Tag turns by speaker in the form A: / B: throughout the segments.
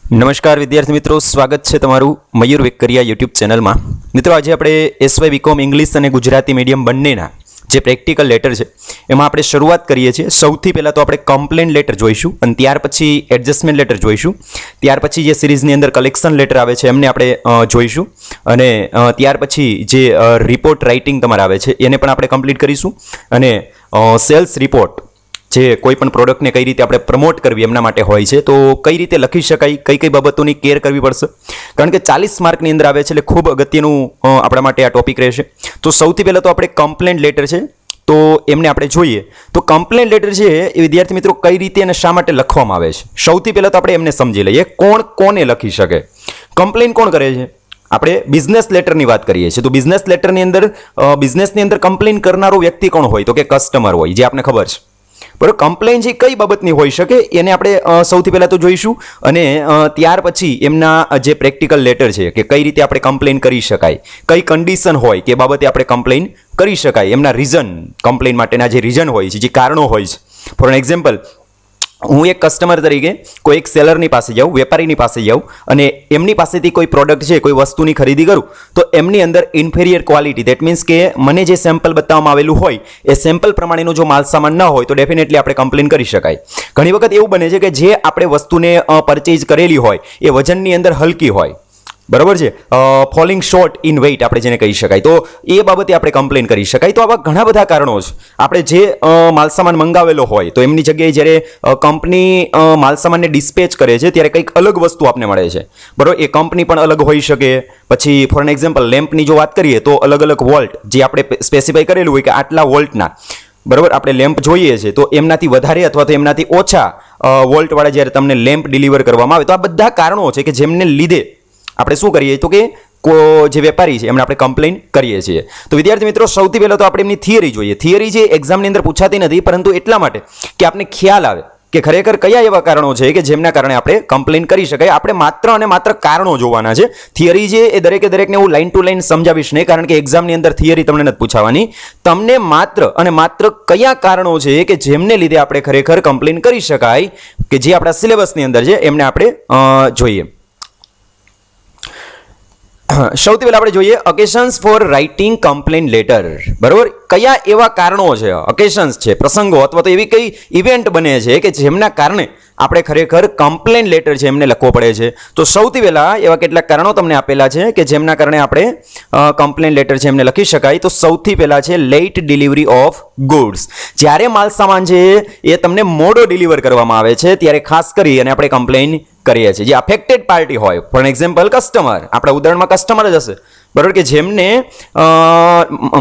A: નમસ્કાર વિદ્યાર્થી મિત્રો, સ્વાગત છે તમારું મયુર વેકરિયા યુટ્યુબ ચેનલમાં. મિત્રો, આજે આપણે એસવાય બીકોમ ઇંગ્લિશ અને ગુજરાતી મીડિયમ બંનેના જે પ્રેક્ટિકલ લેટર છે એમાં આપણે શરૂઆત કરીએ છીએ. સૌથી પહેલાં તો આપણે કમ્પ્લેન લેટર જોઈશું અને ત્યાર પછી એડજસ્ટમેન્ટ લેટર જોઈશું. ત્યાર પછી જે સિરીઝની અંદર કલેક્શન લેટર આવે છે એમને આપણે જોઈશું અને ત્યાર પછી જે રિપોર્ટ રાઇટિંગ તમારે આવે છે એને પણ આપણે કમ્પ્લીટ કરીશું અને સેલ્સ રિપોર્ટ જે કોઈ પણ પ્રોડક્ટને કઈ રીતે આપણે પ્રમોટ કરવી એમના માટે હોય છે, તો કઈ રીતે લખી શકાય, કઈ કઈ બાબતોની કેર કરવી પડશે, કારણ કે 40 માર્કની અંદર આવે છે એટલે ખૂબ અગત્યનું આપણા માટે આ ટોપિક રહેશે. તો સૌથી પહેલાં તો આપણે કમ્પ્લેન્ટ લેટર છે તો એમને આપણે જોઈએ. તો કમ્પ્લેન્ટ લેટર છે એ વિદ્યાર્થી મિત્રો કઈ રીતે અને શા માટે લખવામાં આવે છે, સૌથી પહેલાં તો આપણે એમને સમજી લઈએ. કોને લખી શકે, કમ્પ્લેન કોણ કરે છે? આપણે બિઝનેસ લેટરની વાત કરીએ છીએ. તો બિઝનેસ લેટરની અંદર કમ્પ્લેન કરનારો વ્યક્તિ કોણ હોય? તો કે કસ્ટમર હોય, જે આપણે ખબર છે. બરાબર, કમ્પ્લેન છે કઈ બાબતની હોઈ શકે એને આપણે સૌથી પહેલાં તો જોઈશું અને ત્યાર પછી એમના જે પ્રેક્ટિકલ લેટર છે કે કઈ રીતે આપણે કમ્પ્લેન કરી શકાય, કઈ કન્ડિશન હોય કે બાબતે આપણે કમ્પ્લેન કરી શકાય, એમના રીઝન, કમ્પ્લેન માટેના જે રીઝન હોય છે, જે કારણો હોય છે. ફોર એન એક્ઝામ્પલ, હું એક કસ્ટમર તરીકે કોઈ એક સેલરની પાસે જાઉં, વેપારીની પાસે જાઉં અને એમની પાસેથી કોઈ પ્રોડક્ટ છે, કોઈ વસ્તુની ખરીદી કરું તો એમની અંદર ઇન્ફેરિયર ક્વોલિટી, દેટ મીન્સ કે મને જે સેમ્પલ બતાવવામાં આવેલું હોય એ સેમ્પલ પ્રમાણેનો જો માલ સામાન ન હોય તો ડેફિનેટલી આપણે કમ્પ્લેન કરી શકાય. ઘણી વખત એવું બને છે કે જે આપણે વસ્તુને પરચેઝ કરેલી હોય એ વજનની અંદર હલકી હોય, બરાબર છે, ફોલિંગ શોર્ટ ઇન વેઇટ આપણે જેને કહી શકાય, તો એ બાબતે આપણે કમ્પ્લેન કરી શકાય. તો આવા ઘણા બધા કારણો છે. આપણે જે માલસામાન મંગાવેલો હોય તો એમની જગ્યાએ જ્યારે કંપની માલસામાનને ડિસ્પેચ કરે છે ત્યારે કંઈક અલગ વસ્તુ આપને મળે છે, બરાબર, એ કંપની પણ અલગ હોઈ શકે. પછી ફોર એન એક્ઝામ્પલ, લેમ્પની જો વાત કરીએ તો અલગ અલગ વોલ્ટ જે આપણે સ્પેસિફાઈ કરેલું હોય કે આટલા વોલ્ટના, બરાબર, આપણે લેમ્પ જોઈએ છે તો એમનાથી વધારે અથવા તો એમનાથી ઓછા વોલ્ટવાળા જ્યારે તમને લેમ્પ ડિલિવર કરવામાં આવે, તો આ બધા કારણો છે કે જેમને લીધે આપણે શું કરીએ તો કે જે વેપારી છે એમને આપણે કમ્પ્લેન કરીએ છીએ. તો વિદ્યાર્થી મિત્રો, સૌથી પહેલાં તો આપણે એમની થિયરી જોઈએ. થિયરી જે એક્ઝામની અંદર પૂછાતી નથી, પરંતુ એટલા માટે કે આપને ખ્યાલ આવે કે ખરેખર કયા એવા કારણો છે કે જેમના કારણે આપણે કમ્પ્લેન કરી શકાય. આપણે માત્ર અને માત્ર કારણો જોવાના છે. થિયરી છે એ દરેકને હું લાઈન ટુ લાઈન સમજાવીશ નહીં, કારણ કે એક્ઝામની અંદર થિયરી તમને નથી પૂછાવાની. તમને માત્ર અને માત્ર કયા કારણો છે કે જેમને લીધે આપણે ખરેખર કમ્પ્લેન કરી શકાય કે જે આપણા સિલેબસની અંદર છે એમને આપણે જોઈએ. સૌથી પહેલા આપણે જોઈએ ઓકેશન્સ ફોર રાઇટિંગ કમ્પ્લેન લેટર. બરાબર, કયા એવા કારણો છે, ઓકેશન્સ છે, પ્રસંગો અથવા તો એવી કઈ ઇવેન્ટ બને છે કે જેમના કારણે આપણે ખરેખર કમ્પ્લેન લેટર છે એમને લખવો પડે છે. તો સૌથી પહેલા એવા કેટલાક કારણો તમને આપેલા છે કે જેમના કારણે આપણે કમ્પ્લેન લેટર છે એમને લખી શકાય. તો સૌથી પહેલા છે લેટ ડિલિવરી ઓફ ગુડ્સ. જ્યારે માલ સામાન છે એ તમને મોડો ડિલિવર કરવામાં આવે છે ત્યારે ખાસ કરી અને આપણે કમ્પ્લેન કરીએ છીએ. જે અફેક્ટેડ પાર્ટી હોય, ફોર એક્ઝામ્પલ કસ્ટમર, આપણા ઉદાહરણમાં કસ્ટમર જ હશે, બરાબર, કે જેમને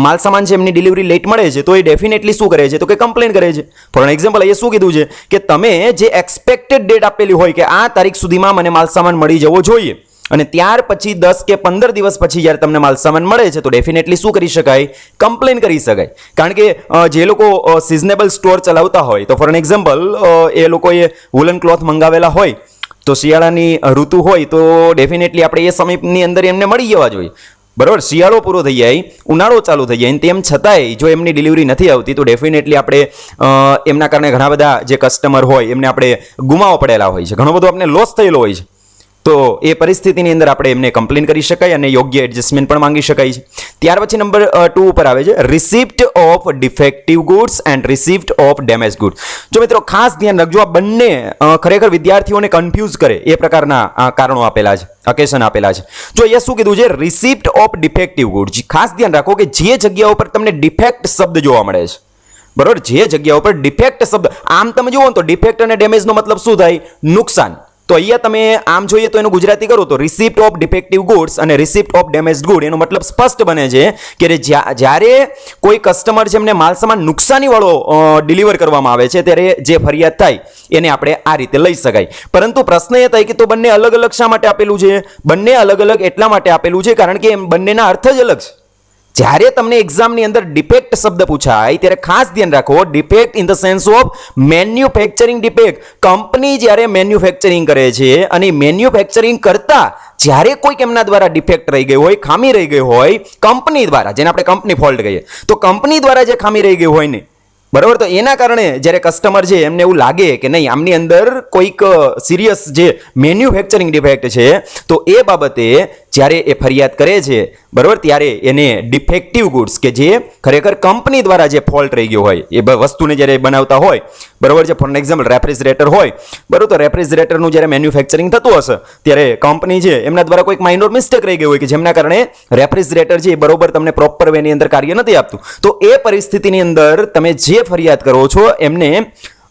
A: માલ સામાન છે એમની ડિલિવરી લેટ મળે છે તો એ ડેફિનેટલી શું કરે છે તો કે કમ્પ્લેન કરે છે. ફોર એક્ઝામ્પલ, અહીંયા શું કીધું છે કે તમે જે એક્સપેક્ટેડ ડેટ આપેલી હોય કે આ તારીખ સુધીમાં મને માલ સામાન મળી જવો જોઈએ અને ત્યાર પછી 10 કે 15 દિવસ પછી જ્યારે તમને માલ સામાન મળે છે તો ડેફિનેટલી શું કરી શકાય, કમ્પ્લેન કરી શકાય. કારણ કે જે લોકો સિઝનેબલ સ્ટોર ચલાવતા હોય તો ફોર એન એક્ઝામ્પલ એ લોકોએ વુલન ક્લોથ મંગાવેલા હોય તો શિયાળાની ઋતુ હોય તો ડેફિનેટલી આપણે એ સમયની અંદર એમને મળી જવા જોઈએ, બરાબર. શિયાળો પૂરો થઈ જાય, ઉનાળો ચાલુ થઈ જાય, તેમ છતાંય જો એમની ડિલિવરી નથી આવતી તો ડેફિનેટલી આપણે એમના કારણે ઘણા બધા જે કસ્ટમર હોય એમને આપણે ગુમાવો પડેલા હોય છે, ઘણો બધો આપણે લોસ થયેલો હોય છે. તો એ પરિસ્થિતિની અંદર આપણે એમને કમ્પ્લેન કરી શકાય અને યોગ્ય એડજસ્ટમેન્ટ પણ માંગી શકાય છે. ત્યાર પછી નંબર 2 ઉપર આવે છે receipt of defective goods and receipt of damage goods. જો મિત્રો ખાસ ધ્યાન રાખજો, આ બંને ખરેખર વિદ્યાર્થીઓને કન્ફ્યુઝ કરે એ પ્રકારના કારણો આપેલા છે, ઓકેશન આપેલા છે. જો અહીંયા શું કીધું છે, રિસિપ્ટ ઓફ ડિફેક્ટિવ ગુડ્સ. ખાસ ધ્યાન રાખો કે જે જગ્યા ઉપર તમને ડિફેક્ટ શબ્દ જોવા મળે છે, બરોબર, જે જગ્યા ઉપર ડિફેક્ટ શબ્દ, આમ તમે જુઓ તો ડિફેક્ટ અને ડેમેજનો મતલબ શું થાય, નુકસાન. તો અહીંયા તમે આમ જોઈએ તો એનું ગુજરાતી કરો તો રિસિપ્ટ ઓફ ડિફેક્ટિવ ગુડ્સ અને રિસિપ્ટ ઓફ ડેમેજ્ડ ગુડ, એનો મતલબ સ્પષ્ટ બને છે કે જ્યારે કોઈ કસ્ટમર છે એમને માલસામાન નુકસાનીવાળો ડિલિવર કરવામાં આવે છે ત્યારે જે ફરિયાદ થાય એને આપણે આ રીતે લઈ શકાય. પરંતુ પ્રશ્ન એ થાય કે તો બંને અલગ અલગ શા માટે આપેલું છે? બંને અલગ અલગ એટલા માટે આપેલું છે કારણ કે બંનેના અર્થ જ અલગ છે. જ્યારે તમને એક્ઝામની અંદર ડિફેક્ટ શબ્દ પૂછાય ત્યારે ખાસ ધ્યાન રાખો, defect in the sense of manufacturing defect. Company જ્યારે મેન્યુફેક્ચરિંગ કરે છે અને મેન્યુફેક્ચરિંગ કરતા જ્યારે કોઈક એમના દ્વારા ડિફેક્ટ રહી ગઈ હોય, ખામી રહી ગઈ હોય કંપની દ્વારા, જેને આપણે કંપની ફોલ્ટ કહીએ, તો કંપની દ્વારા જે ખામી રહી ગઈ હોય ને બરાબર. તો એના કારણે જ્યારે કસ્ટમર છે એમને એવું લાગે કે નહીં આમની અંદર કોઈક સિરિયસ જે મેન્યુફેક્ચરિંગ ડિફેક્ટ છે, તો એ બાબતે જ્યારે એ ફરિયાદ કરે છે, બરાબર, ત્યારે એને ડિફેક્ટિવ ગુડ્સ કે જે ખરેખર કંપની દ્વારા જે ફોલ્ટ રહી ગયો હોય એ વસ્તુને જ્યારે બનાવતા હોય, બરાબર છે, ફોર એક્ઝામ્પલ રેફ્રિજરેટર હોય, બરાબર, તો રેફ્રિજરેટરનું જ્યારે મેન્યુફેક્ચરિંગ થતું હશે ત્યારે કંપની છે એમના દ્વારા કોઈક માઇનોર મિસ્ટેક રહી ગઈ હોય કે જેમના કારણે રેફ્રિજરેટર છે એ બરોબર તમને પ્રોપર વેની અંદર કાર્ય નથી આપતું, તો એ પરિસ્થિતિની અંદર તમે જે ફરિયાદ કરો છો એમને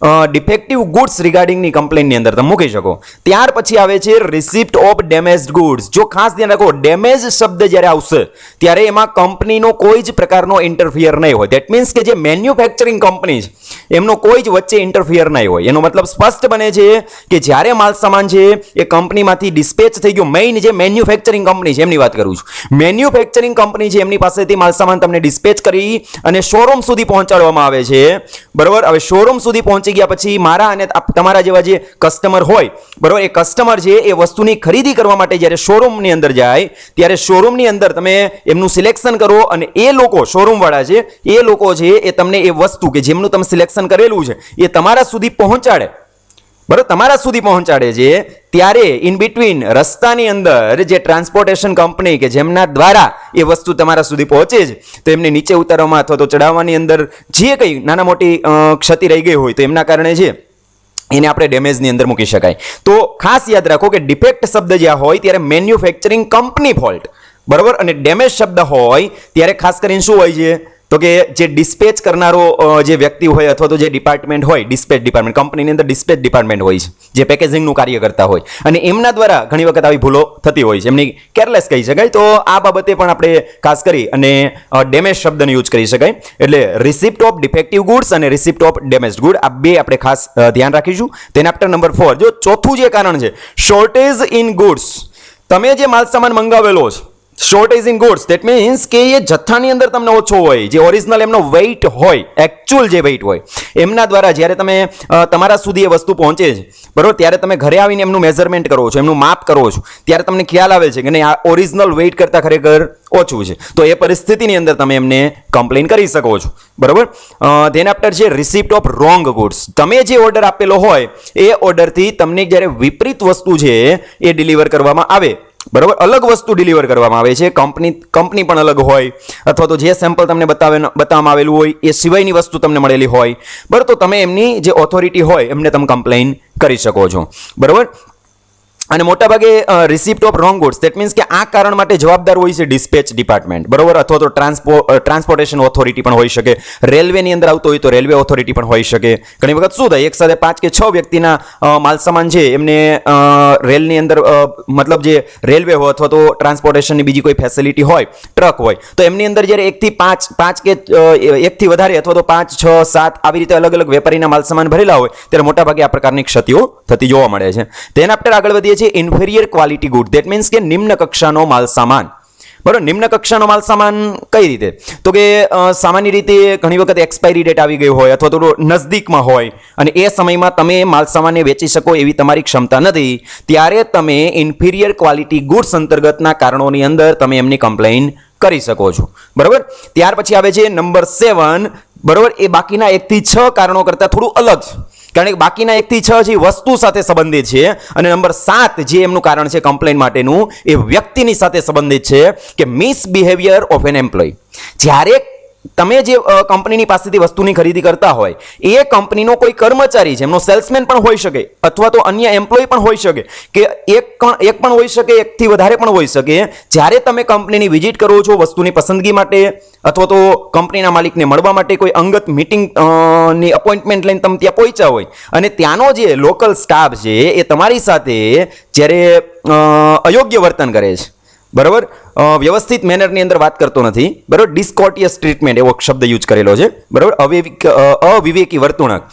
A: ડિફેક્ટિવ ગુડ્સ રિગાર્ડિંગની કમ્પ્લેનની અંદર તમે મૂકી શકો. ત્યાર પછી આવે છે રિસિપ્ટ ઓફ ડેમેજ્ડ ગુડ્સ. જો ખાસ ધ્યાન રાખો, ડેમેજ શબ્દ જ્યારે આવશે ત્યારે એમાં કંપનીનો કોઈ જ પ્રકારનો ઇન્ટરફિયર નહીં હોય. ધેટ મીન્સ કે જે મેન્યુફેક્ચરિંગ કંપની છે એમનો કોઈ જ વચ્ચે ઇન્ટરફિયર નહીં હોય. એનો મતલબ સ્પષ્ટ બને છે કે જ્યારે માલ સામાન છે એ કંપનીમાંથી ડિસ્પેચ થઈ ગયો, મેઇન જે મેન્યુફેક્ચરિંગ કંપની છે એમની વાત કરું છું, મેન્યુફેક્ચરિંગ કંપની છે એમની પાસેથી માલ સામાન તમને ડિસ્પેચ કરી અને શોરૂમ સુધી પહોંચાડવામાં આવે છે, બરોબર. હવે શોરૂમ સુધી પહોંચી ગયા પછી મારા અને તમારા જેવા જે કસ્ટમર હોય, બરોબર, એ કસ્ટમર છે એ વસ્તુની ખરીદી કરવા માટે જ્યારે શોરૂમની અંદર જાય ત્યારે શોરૂમની અંદર તમે એમનું સિલેક્શન કરો અને એ લોકો શોરૂમ વાળા છે એ લોકો છે એ તમને એ વસ્તુ કે જેમનું તમે સિલેક્શન કરેલું છે એ તમારા સુધી પહોંચાડે, બરોબર, તમારા સુધી પહોંચાડે છે. ત્યારે ઇન બિટવીન રસ્તાની અંદર જે ટ્રાન્સપોર્ટેશન કંપની કે જેમના દ્વારા એ વસ્તુ તમારા સુધી પહોંચે છે તો એમને નીચે ઉતારવામાં અથવા તો ચડાવવાની અંદર જે કંઈ નાના મોટી ક્ષતિ રહી ગઈ હોય તો એમના કારણે છે એને આપણે ડેમેજની અંદર મૂકી શકાય. તો ખાસ યાદ રાખો કે ડિફેક્ટ શબ્દ જ્યાં હોય ત્યારે મેન્યુફેક્ચરિંગ કંપની ફોલ્ટ, બરોબર, અને ડેમેજ શબ્દ હોય ત્યારે ખાસ કરીને શું હોય છે તો કે જે ડિસ્પેચ કરનારો જે વ્યક્તિ હોય અથવા તો જે ડિપાર્ટમેન્ટ હોય, ડિસ્પેચ ડિપાર્ટમેન્ટ, કંપનીની અંદર ડિસ્પેચ ડિપાર્ટમેન્ટ હોય છે જે પેકેજિંગનું કાર્ય કરતા હોય અને એમના દ્વારા ઘણી વખત આવી ભૂલો થતી હોય છે, એમની કેરલેસ કહી શકાય. તો આ બાબતે પણ આપણે ખાસ કરી અને ડેમેજ શબ્દનો યુઝ કરી શકાય. એટલે રિસિપ્ટ ઓફ ડિફેક્ટિવ ગુડ્સ અને રિસિપ્ટ ઓફ ડેમેજ્ડ ગુડ આ બે આપણે ખાસ ધ્યાન રાખીશું. તેના આફ્ટર નંબર 4, જો ચોથું જે કારણ છે શોર્ટેજ ઇન ગુડ્સ. તમે જે માલ સામાન મંગાવેલો છે shortage in goods, that means કે એ જથ્થાની અંદર તમને ઓછો હોય, જે ઓરિજિનલ એમનો વેઇટ હોય, એકચ્યુઅલ જે વેઇટ હોય એમના દ્વારા જ્યારે તમે તમારા સુધી એ વસ્તુ પહોંચે છે, બરોબર, ત્યારે તમે ઘરે આવીને એમનું મેઝરમેન્ટ કરો છો, એમનું માપ કરો છો, ત્યારે તમને ખ્યાલ આવે છે કે નહીં આ ઓરિજિનલ વેઇટ કરતાં ખરેખર ઓછું છે, તો એ પરિસ્થિતિની અંદર તમે એમને કમ્પ્લેન કરી શકો છો, બરોબર. ધેન આફ્ટર છે રિસિપ્ટ ઓફ રોંગ ગુડ્સ. તમે જે ઓર્ડર આપેલો હોય એ ઓર્ડરથી તમને જ્યારે વિપરીત વસ્તુ છે એ ડિલિવર કરવામાં આવે, બરોબર, અલગ વસ્તુ ડિલિવર કરવામાં આવે છે, કંપની પણ અલગ હોય અથવા તો જે સેમ્પલ તમને બતાવવામાં આવેલું હોય એ સિવાયની વસ્તુ તમને મળેલી હોય, બરાબર, તો તમે એમની જે ઓથોરિટી હોય એમને તમે કમ્પ્લેન કરી શકો છો, બરોબર. અને મોટાભાગે receipt of wrong goods, that means કે આ કારણ માટે જવાબદાર હોય છે ડિસ્પેચ ડિપાર્ટમેન્ટ, બરોબર, અથવા તો ટ્રાન્સપોર્ટેશન ઓથોરિટી પણ હોઈ શકે, રેલવેની અંદર આવતો હોય તો રેલવે ઓથોરિટી પણ હોઈ શકે. ઘણી વખત શું થાય એક સાથે 5 કે 6 વ્યક્તિના માલસામાન છે એમને રેલની અંદર મતલબ જે રેલવે હોય અથવા તો ટ્રાન્સપોર્ટેશનની બીજી કોઈ ફેસિલિટી હોય, ટ્રક હોય, તો એમની અંદર જ્યારે 1 થી 5 કે 1 થી વધારે અથવા તો 5, 6, 7 આવી રીતે અલગ અલગ વેપારીના માલસામાન ભરેલા હોય ત્યારે મોટાભાગે આ પ્રકારની ક્ષતિઓ થતી જોવા મળે છે. તેના આફ્ટર આગળ વધીએ છીએ ઇન્ફેરિયર ક્વોલિટી ગુડ, ધેટ મીન્સ કે નિમ્ન કક્ષાનો માલ સામાન, બરોબર. નિમ્ન કક્ષાનો માલ સામાન કઈ રીતે તો કે સામાન્ય રીતે ઘણી વખત એક્સપાયરી ડેટ આવી ગઈ હોય અથવા તો નજદીકમાં હોય અને એ સમયમાં તમે માલ સામાનને વેચી શકો એવી તમારી ક્ષમતા નથી, ત્યારે તમે ઇન્ફિરિયર ક્વોલિટી ગુડ્સ અંતર્ગતના કારણોની અંદર તમે એમની કમ્પ્લેન કરી શકો છો, બરોબર. ત્યાર પછી આવે છે નંબર 7, બરોબર, એ બાકીના 1 થી 6 કારણો કરતાં થોડું અલગ છે, કારણ કે બાકીના 1 થી 6 જે વસ્તુ સાથે સંબંધિત છે અને નંબર 7 જે એમનું કારણ છે કમ્પ્લેન માટેનું એ વ્યક્તિની સાથે સંબંધિત છે કે મિસબિહેવિયર ઓફ એન એમ્પ્લોય. જ્યારે તમે જે કંપનીની પાસેથી વસ્તુની ખરીદી કરતા હોય એ કંપનીનો કોઈ કર્મચારી છે, એમનો સેલ્સમેન પણ હોઈ શકે અથવા તો અન્ય એમ્પ્લોય પણ હોઈ શકે કે એક પણ હોઈ શકે, 1 થી વધારે પણ હોઈ શકે. જ્યારે તમે કંપનીની વિઝિટ કરો છો વસ્તુની પસંદગી માટે અથવા તો કંપનીના માલિકને મળવા માટે કોઈ અંગત મીટિંગ ની અપોઇન્ટમેન્ટ લઈને તમે ત્યાં પહોંચ્યા હોય અને ત્યાંનો જે લોકલ સ્ટાફ છે એ તમારી સાથે જ્યારે અયોગ્ય વર્તન કરે છે, બરોબર, વ્યવસ્થિત મેનરની અંદર વાત કરતો નથી, બરોબર, ડિસ્કોર્ટિયસ ટ્રીટમેન્ટ એવો શબ્દ યુઝ કરેલો છે, બરોબર, અવિવેકી વર્તણૂક,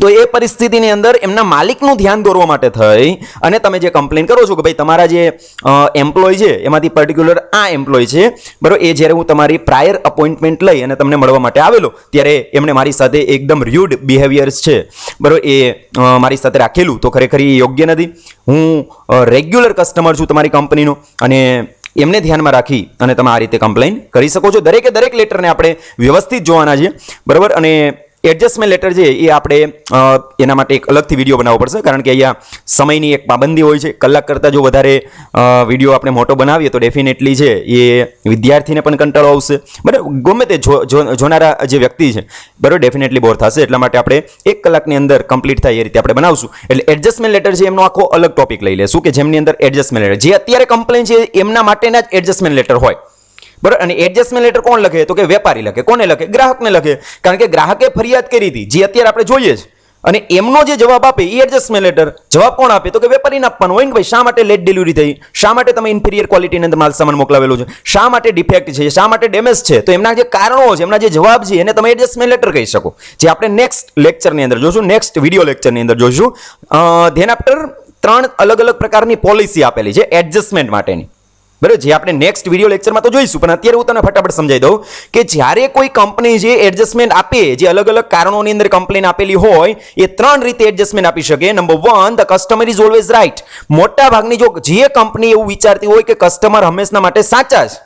A: તો એ પરિસ્થિતિની અંદર એમના માલિકનું ધ્યાન દોરવા માટે થઈ અને તમે જે કમ્પ્લેન કરો છો કે ભાઈ તમારા જે એમ્પ્લોય છે એમાંથી પર્ટિક્યુલર આ એમ્પ્લોય છે, બરોબર, એ જ્યારે હું તમારી પ્રાયર અપોઇન્ટમેન્ટ લઈ અને તમને મળવા માટે આવેલો ત્યારે એમણે મારી સાથે એકદમ રૂડ બિહેવિયર્સ છે, બરોબર, એ મારી સાથે રાખેલું તો ખરેખર એ યોગ્ય નથી. હું રેગ્યુલર કસ્ટમર છું તમારી કંપનીનો અને એમને ધ્યાનમાં રાખી અને તમે આ રીતે કમ્પ્લેન કરી શકો છો. દરેકે દરેક લેટરને આપણે વ્યવસ્થિત જોવાના છે, બરાબર. અને એડજસ્ટમેન્ટ લેટર છે એ આપણે એના માટે એક અલગથી વિડીયો બનાવવો પડશે, કારણ કે અહીંયા સમયની એક પાબંદી હોય છે. કલાક કરતાં જો વધારે વિડીયો આપણે મોટો બનાવીએ તો ડેફિનેટલી છે એ વિદ્યાર્થીને પણ કંટાળો આવશે, બરાબર. ગમે તે જોનારા જે વ્યક્તિ છે, બરાબર, ડેફિનેટલી બોર થશે. એટલા માટે આપણે 1 કલાકની અંદર કમ્પ્લીટ થાય એ રીતે આપણે બનાવશું. એટલે એડજસ્ટમેન્ટ લેટર છે એમનો આખો અલગ ટોપિક લઈ લેશું કે જેમની અંદર એડજસ્ટમેન્ટ લેટર, જે અત્યારે કમ્પ્લેન છે એમના માટેના જ એડજસ્ટમેન્ટ લેટર હોય, બરાબર. અને એડજસ્ટમેન્ટ લેટર કોણ લખે? તો કે વેપારી લખે. કોને લખે? ગ્રાહકને લખે, કારણ કે ગ્રાહકે ફરિયાદ કરી હતી, જે અત્યારે આપણે જોઈએ છે, અને એમનો જે જવાબ આપે એ એડજસ્ટમેન્ટ લેટર. જવાબ કોણ આપે? તો કે વેપારીને આપવાનો હોય ને, ભાઈ શા માટે લેટ ડિલિવરી થઈ, શા માટે તમે ઇન્ફિરિયર ક્વોલિટીની અંદર માલ સામાન મોકલાવેલો છે, શા માટે ડિફેક્ટ છે, શા માટે ડેમેજ છે. તો એમના જે કારણો છે, એમના જે જવાબ છે, એને તમે એડજસ્ટમેન્ટ લેટર કહી શકો, જે આપણે નેક્સ્ટ લેક્ચરની અંદર જોશું, નેક્સ્ટ વિડીયો લેક્ચરની અંદર જોઈશું. ધેન આફ્ટર 3 અલગ અલગ પ્રકારની પોલિસી આપેલી છે એડજસ્ટમેન્ટ માટેની, બરાબર, જે આપણે નેક્સ્ટ વિડીયો લેક્ચરમાં તો જોઈશું. પણ અત્યારે હું તમને ફટાફટ સમજાવી દઉં કે જ્યારે કોઈ કંપની જે એડજસ્ટમેન્ટ આપે, જે અલગ અલગ કારણોની અંદર કમ્પ્લેન આપેલી હોય, એ 3 રીતે એડજસ્ટમેન્ટ આપી શકે. Number 1, the customer is always right. મોટા ભાગની જો જે કંપની એવું વિચારતી હોય કે કસ્ટમર હંમેશા માટે સાચા છે,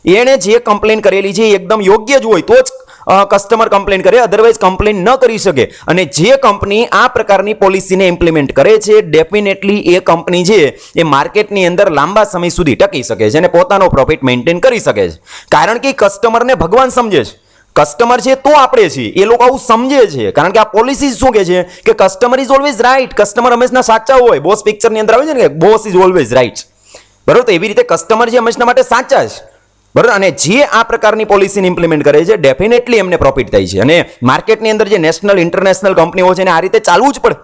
A: એણે જે કમ્પ્લેન કરેલી છે એ એકદમ યોગ્ય જ હોય તો જ કસ્ટમર કમ્પ્લેન કરે, અધરવાઇઝ કમ્પ્લેન ન કરી શકે. અને જે કંપની આ પ્રકારની પોલિસીને ઇમ્પ્લિમેન્ટ કરે છે, ડેફિનેટલી એ કંપની છે એ માર્કેટની અંદર લાંબા સમય સુધી ટકી શકે છે અને પોતાનો પ્રોફિટ મેન્ટેન કરી શકે છે, કારણ કે કસ્ટમરને ભગવાન સમજે છે. કસ્ટમર છે તો આપણે છીએ, એ લોકો આવું સમજે છે, કારણ કે આ પોલિસી શું કહે છે કે customer is always right. Customer હંમેશા સાચા હોય. બોસ પિક્ચરની અંદર આવે છે ને કે બોસ ઇઝ ઓલવેઝ રાઈટ, બરોબર. તો એવી રીતે કસ્ટમર છે હંમેશા માટે સાચા છે, બરાબર. અને જે આ પ્રકારની પોલિસીને ઇમ્પ્લિમેન્ટ કરે છે, ડેફિનેટલી એમને પ્રોફિટ થાય છે. અને માર્કેટની અંદર જે નેશનલ ઇન્ટરનેશનલ કંપનીઓ છે એને આ રીતે ચાલવું જ પડે.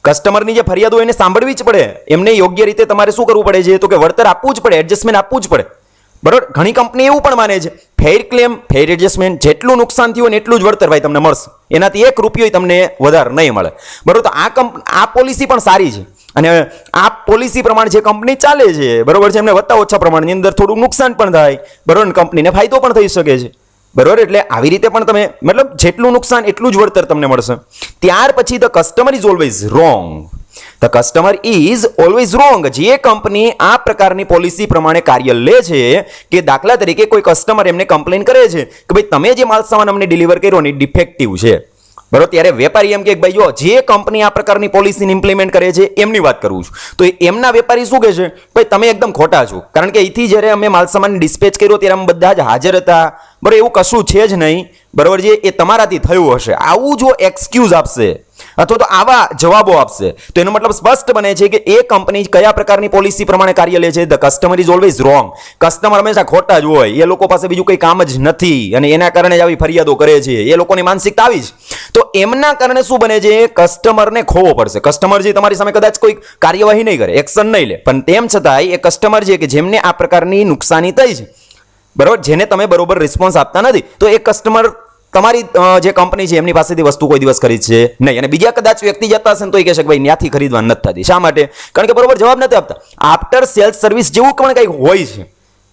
A: કસ્ટમરની જે ફરિયાદ હોય એને સાંભળવી જ પડે. એમને યોગ્ય રીતે તમારે શું કરવું પડે છે? તો કે વળતર આપવું જ પડે, એડજસ્ટમેન્ટ આપવું જ પડે, બરાબર. ઘણી કંપની એવું પણ માને છે ફેર ક્લેમ, ફેર એડજસ્ટમેન્ટ, જેટલું નુકસાન થયું ને એટલું જ વળતર ભાઈ તમને મળશે, એનાથી 1 રૂપિયો તમને વધારે નહીં મળે, બરાબર. તો આ પોલિસી પણ સારી છે. અને આ પોલિસી પ્રમાણે જે કંપની ચાલે છે, બરોબર છે, એમને વધતા ઓછા પ્રમાણની અંદર થોડું નુકસાન પણ થાય, બરોબર, કંપનીને ફાયદો પણ થઈ શકે છે, બરોબર. એટલે આવી રીતે પણ તમે મતલબ જેટલું નુકસાન એટલું જ વળતર તમને મળશે. ત્યાર પછી the customer is always wrong. The customer is always wrong. જે કંપની આ પ્રકારની પોલિસી પ્રમાણે કાર્ય લે છે, કે દાખલા તરીકે કોઈ કસ્ટમર એમને કમ્પ્લેન કરે છે કે ભાઈ તમે જે માલ સામાન અમને ડિલિવર કર્યો ને ડિફેક્ટિવ છે, બરોબર. ત્યારે વેપારી એમ કે ભાઈ જો જે કંપની આ પ્રકારની પોલિસીને ઇમ્પ્લિમેન્ટ કરે છે એમની વાત કરું છું, તો એમના વેપારી શું કહે છે? ભાઈ તમે એકદમ ખોટા છો, કારણ કે અહીંથી જ્યારે અમે માલ સામાન ડિસ્પેચ કર્યો ત્યારે અમે બધા જ હાજર હતા, બરાબર. એવું કશું છે જ નહીં, બરાબર. જે એ તમારાથી થયું હશે, આવું જો એક્સક્યુઝ આપશે અથવા તો આવા જવાબો આપશે તો એનો મતલબ સ્પષ્ટ બને છે કે એ કંપની કયા પ્રકારની પોલિસી પ્રમાણે કાર્ય લે છે. The customer is always wrong. Customer હંમેશા ખોટા જ હોય, એ લોકો પાસે બીજું કંઈ કામ જ નથી અને એના કારણે જ આવી ફરિયાદો કરે છે. એ લોકોની માનસિકતા આવી જ. તો એમના કારણે શું બને છે? કસ્ટમરને ખોવો પડશે. કસ્ટમર જે તમારી સામે કદાચ કોઈ કાર્યવાહી નહીં કરે, એક્શન નહીં લે, પણ તેમ છતાંય એ કસ્ટમર છે કે જેમને આ પ્રકારની નુકસાની થઈ છે, બરોબર, જેને તમે બરોબર રિસ્પોન્સ આપતા નથી, તો એ કસ્ટમર તમારી જે કંપની છે એમની પાસેથી વસ્તુ કોઈ દિવસ ખરીદશે નહીં. અને બીજા કદાચ વ્યક્તિ જતા હશે તો એ કહેશે કે ભાઈ ત્યાંથી ખરીદવા નથી થતી. શા માટે? કારણ કે બરોબર જવાબ નથી આપતા. આફ્ટર સેલ્સ સર્વિસ જેવું પણ કંઈક હોય છે.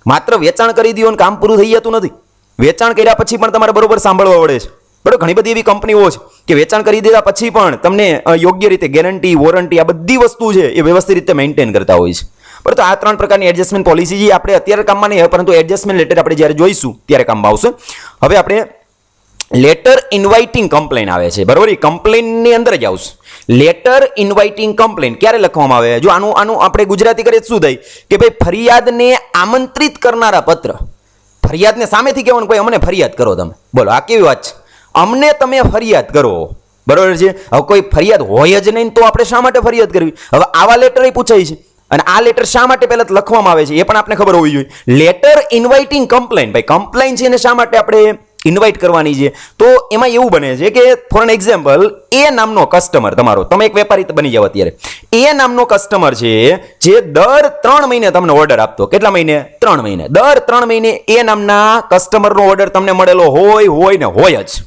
A: માત્ર વેચાણ કરી દો અને કામ પૂરું થઈ જતું નથી. વેચાણ કર્યા પછી પણ તમારે બરોબર સાંભળવા પડે છે, બરોબર. ઘણી બધી એવી કંપનીઓ છે કે વેચાણ કરી દીધા પછી પણ તમને યોગ્ય રીતે ગેરંટી, વોરંટી, આ બધી વસ્તુ છે એ વ્યવસ્થિત રીતે મેન્ટેન કરતા હોય છે, બરાબર. તો આ 3 પ્રકારની એડજસ્ટમેન્ટ પોલિસી જે આપણે અત્યારે કામમાં નહીં આવે, પરંતુ એડજસ્ટમેન્ટ લેટર આપણે જ્યારે જોઈશું ત્યારે કામમાં આવશે. હવે આપણે લેટર ઇન્વાઇટિંગ કમ્પ્લેન આવે છે, બરોબર. એ કમ્પ્લેનની અંદર જ આવશે. લેટર ઇન્વાઇટિંગ કમ્પ્લેન ક્યારે લખવામાં આવે? જો આનું આપણે ગુજરાતી કરીએ શું થાય કે ભાઈ ફરિયાદને આમંત્રિત કરનારા પત્ર. ફરિયાદને સામેથી કહેવાનું કોઈ અમને ફરિયાદ કરો તમે. બોલો આ કેવી વાત છે? અમને તમે ફરિયાદ કરો, બરોબર છે. હવે કોઈ ફરિયાદ હોય જ નહીં તો આપણે શા માટે ફરિયાદ કરવી? હવે આવા લેટર પૂછાય છે. અને આ લેટર શા માટે પહેલા લખવામાં આવે છે એ પણ આપણે ખબર હોવી જોઈએ. લેટર ઇન્વાઇટિંગ કમ્પ્લેન, ભાઈ કમ્પ્લેન છે એને શા માટે આપણે ઇન્વાઇટ કરવાની છે? તો એમાં એવું બને છે કે ફોર એન એક્ઝામ્પલ, એ નામનો કસ્ટમર તમારો, તમે એક વેપારી બની જાવ અત્યારે, એ નામનો કસ્ટમર છે જે દર 3 મહિને તમને ઓર્ડર આપતો. કેટલા મહિને? 3 મહિને. દર 3 મહિને એ નામના કસ્ટમરનો ઓર્ડર તમને મળેલો હોય ને હોય જ.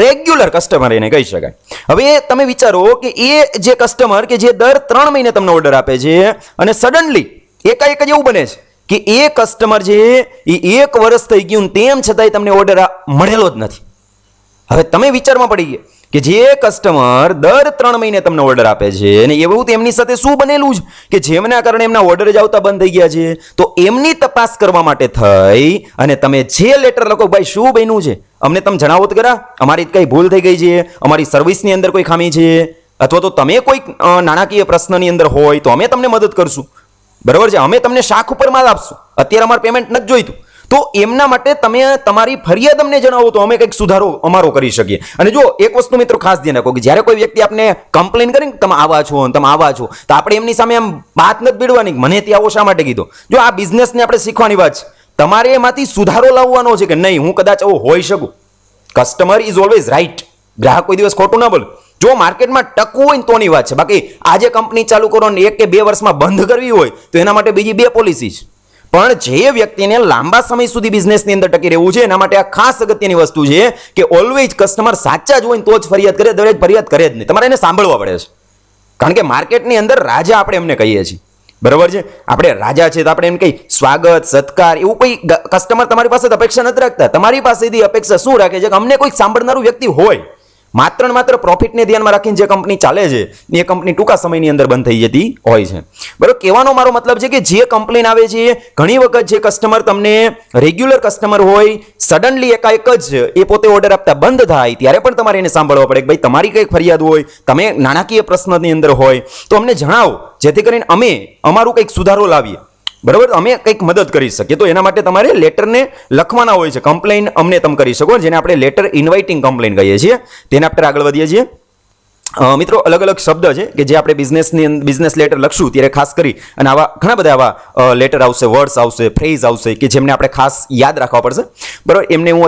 A: રેગ્યુલર કસ્ટમર એને કહી શકાય. હવે તમે વિચારો કે એ જે કસ્ટમર કે જે દર 3 મહિને તમને ઓર્ડર આપે છે અને સડનલી એકાએક જ એવું બને છે કે એ કસ્ટમર છે એ 1 વર્ષ થઈ ગયું તેમ છતાંય તમને ઓર્ડર મળેલો જ નથી. હવે તમે વિચારમાં પડી ગયા કે જે કસ્ટમર દર 3 મહિને તમને ઓર્ડર આપે છે અને એવું તેમની સાથે શું બનેલું છે કે જેમના કારણે એમના ઓર્ડર જ આવતા બંધ થઈ ગયા છે, તો એમની તપાસ કરવા માટે થઈ અને તમે જે લેટર લખો, ભાઈ શું બન્યું છે અમને તમે જણાવો તો ખરા, અમારી કઈ ભૂલ થઈ ગઈ છે, અમારી સર્વિસની અંદર કોઈ ખામી છે, અથવા તો તમે કોઈક નાણાકીય પ્રશ્નની અંદર હોય તો અમે તમને મદદ કરશું, બરાબર છે, અમે તમને શાખ ઉપર માલ આપશું, અત્યારે અમારું પેમેન્ટ નથી જોઈતું, તો એમના માટે તમે તમારી ફરિયાદ અમને જણાવો તો અમે કંઈક સુધારો અમારો કરી શકીએ. અને જો એક વસ્તુ મિત્રો ખાસ ધ્યાન રાખો કે જ્યારે કોઈ વ્યક્તિ આપને કમ્પ્લેન કરે કે તમે આવા છો તમે આવા છો, તો આપણે એમની સામે આમ વાત નથી ભીડવાની મને ત્યાં આવો શા માટે કીધો. જો આ બિઝનેસને આપણે શીખવાની વાત છે, તમારે એમાંથી સુધારો લાવવાનો છે કે નહીં હું કદાચ આવો હોઈ શકું. કસ્ટમર ઇઝ ઓલવેઝ રાઈટ, ગ્રાહક કોઈ દિવસ ખોટું ના બોલે. જો માર્કેટમાં ટકવું હોય ને તોની વાત છે, બાકી આજે કંપની ચાલુ કરો ને 1 કે 2 વર્ષમાં બંધ કરવી હોય તો એના માટે બીજી 2 પોલિસી છે. પણ જે વ્યક્તિને લાંબા સમય સુધી બિઝનેસની અંદર ટકી રહેવું છે એના માટે આ ખાસ અગત્યની વસ્તુ છે કે ઓલવેઝ કસ્ટમર સાચા જ હોય ને તો જ ફરિયાદ કરે, દરેક ફરિયાદ કરે જ નહીં. તમારે એને સાંભળવા પડે છે, કારણ કે માર્કેટની અંદર રાજા આપણે એમને કહીએ છીએ, બરાબર છે, આપણે રાજા છે તો આપણે એમ કઈ સ્વાગત સત્કાર એવું કોઈ કસ્ટમર તમારી પાસે અપેક્ષા નથી રાખતા. તમારી પાસેથી અપેક્ષા શું રાખે છે કે અમને કોઈ સાંભળનારું વ્યક્તિ હોય. માત્ર ને માત્ર પ્રોફિટને ધ્યાનમાં રાખીને જે કંપની ચાલે છે એ કંપની ટૂંકા સમયની અંદર બંધ થઈ જતી હોય છે. બરાબર, કહેવાનો મારો મતલબ છે કે જે કમ્પ્લેન આવે છે ઘણી વખત જે કસ્ટમર તમને રેગ્યુલર કસ્ટમર હોય સડનલી એકાએક જ એ પોતે ઓર્ડર આપતા બંધ થાય ત્યારે પણ તમારે એને સાંભળવા પડે કે ભાઈ તમારી કંઈક ફરિયાદ હોય, તમે નાણાકીય પ્રશ્નની અંદર હોય તો અમને જણાવો, જેથી કરીને અમે અમારું કંઈક સુધારો લાવીએ, બરાબર, અમે કંઈક મદદ કરી શકીએ. તો એના માટે તમારે લેટરને લખવાના હોય છે. કમ્પ્લેન અમને તમે કરી શકો, જેને આપણે લેટર ઇન્વાઇટિંગ કમ્પ્લેન કહીએ છીએ. તેને આપણે આગળ વધીએ છીએ. મિત્રો અલગ અલગ શબ્દ છે કે જે આપણે બિઝનેસ લેટર લખશું ત્યારે ખાસ કરી અને આવા ઘણા બધા આવા લેટર આવશે, વર્ડ્સ આવશે, ફ્રેઝ આવશે કે જેમને આપણે ખાસ યાદ રાખવા પડશે, બરાબર. એમને હું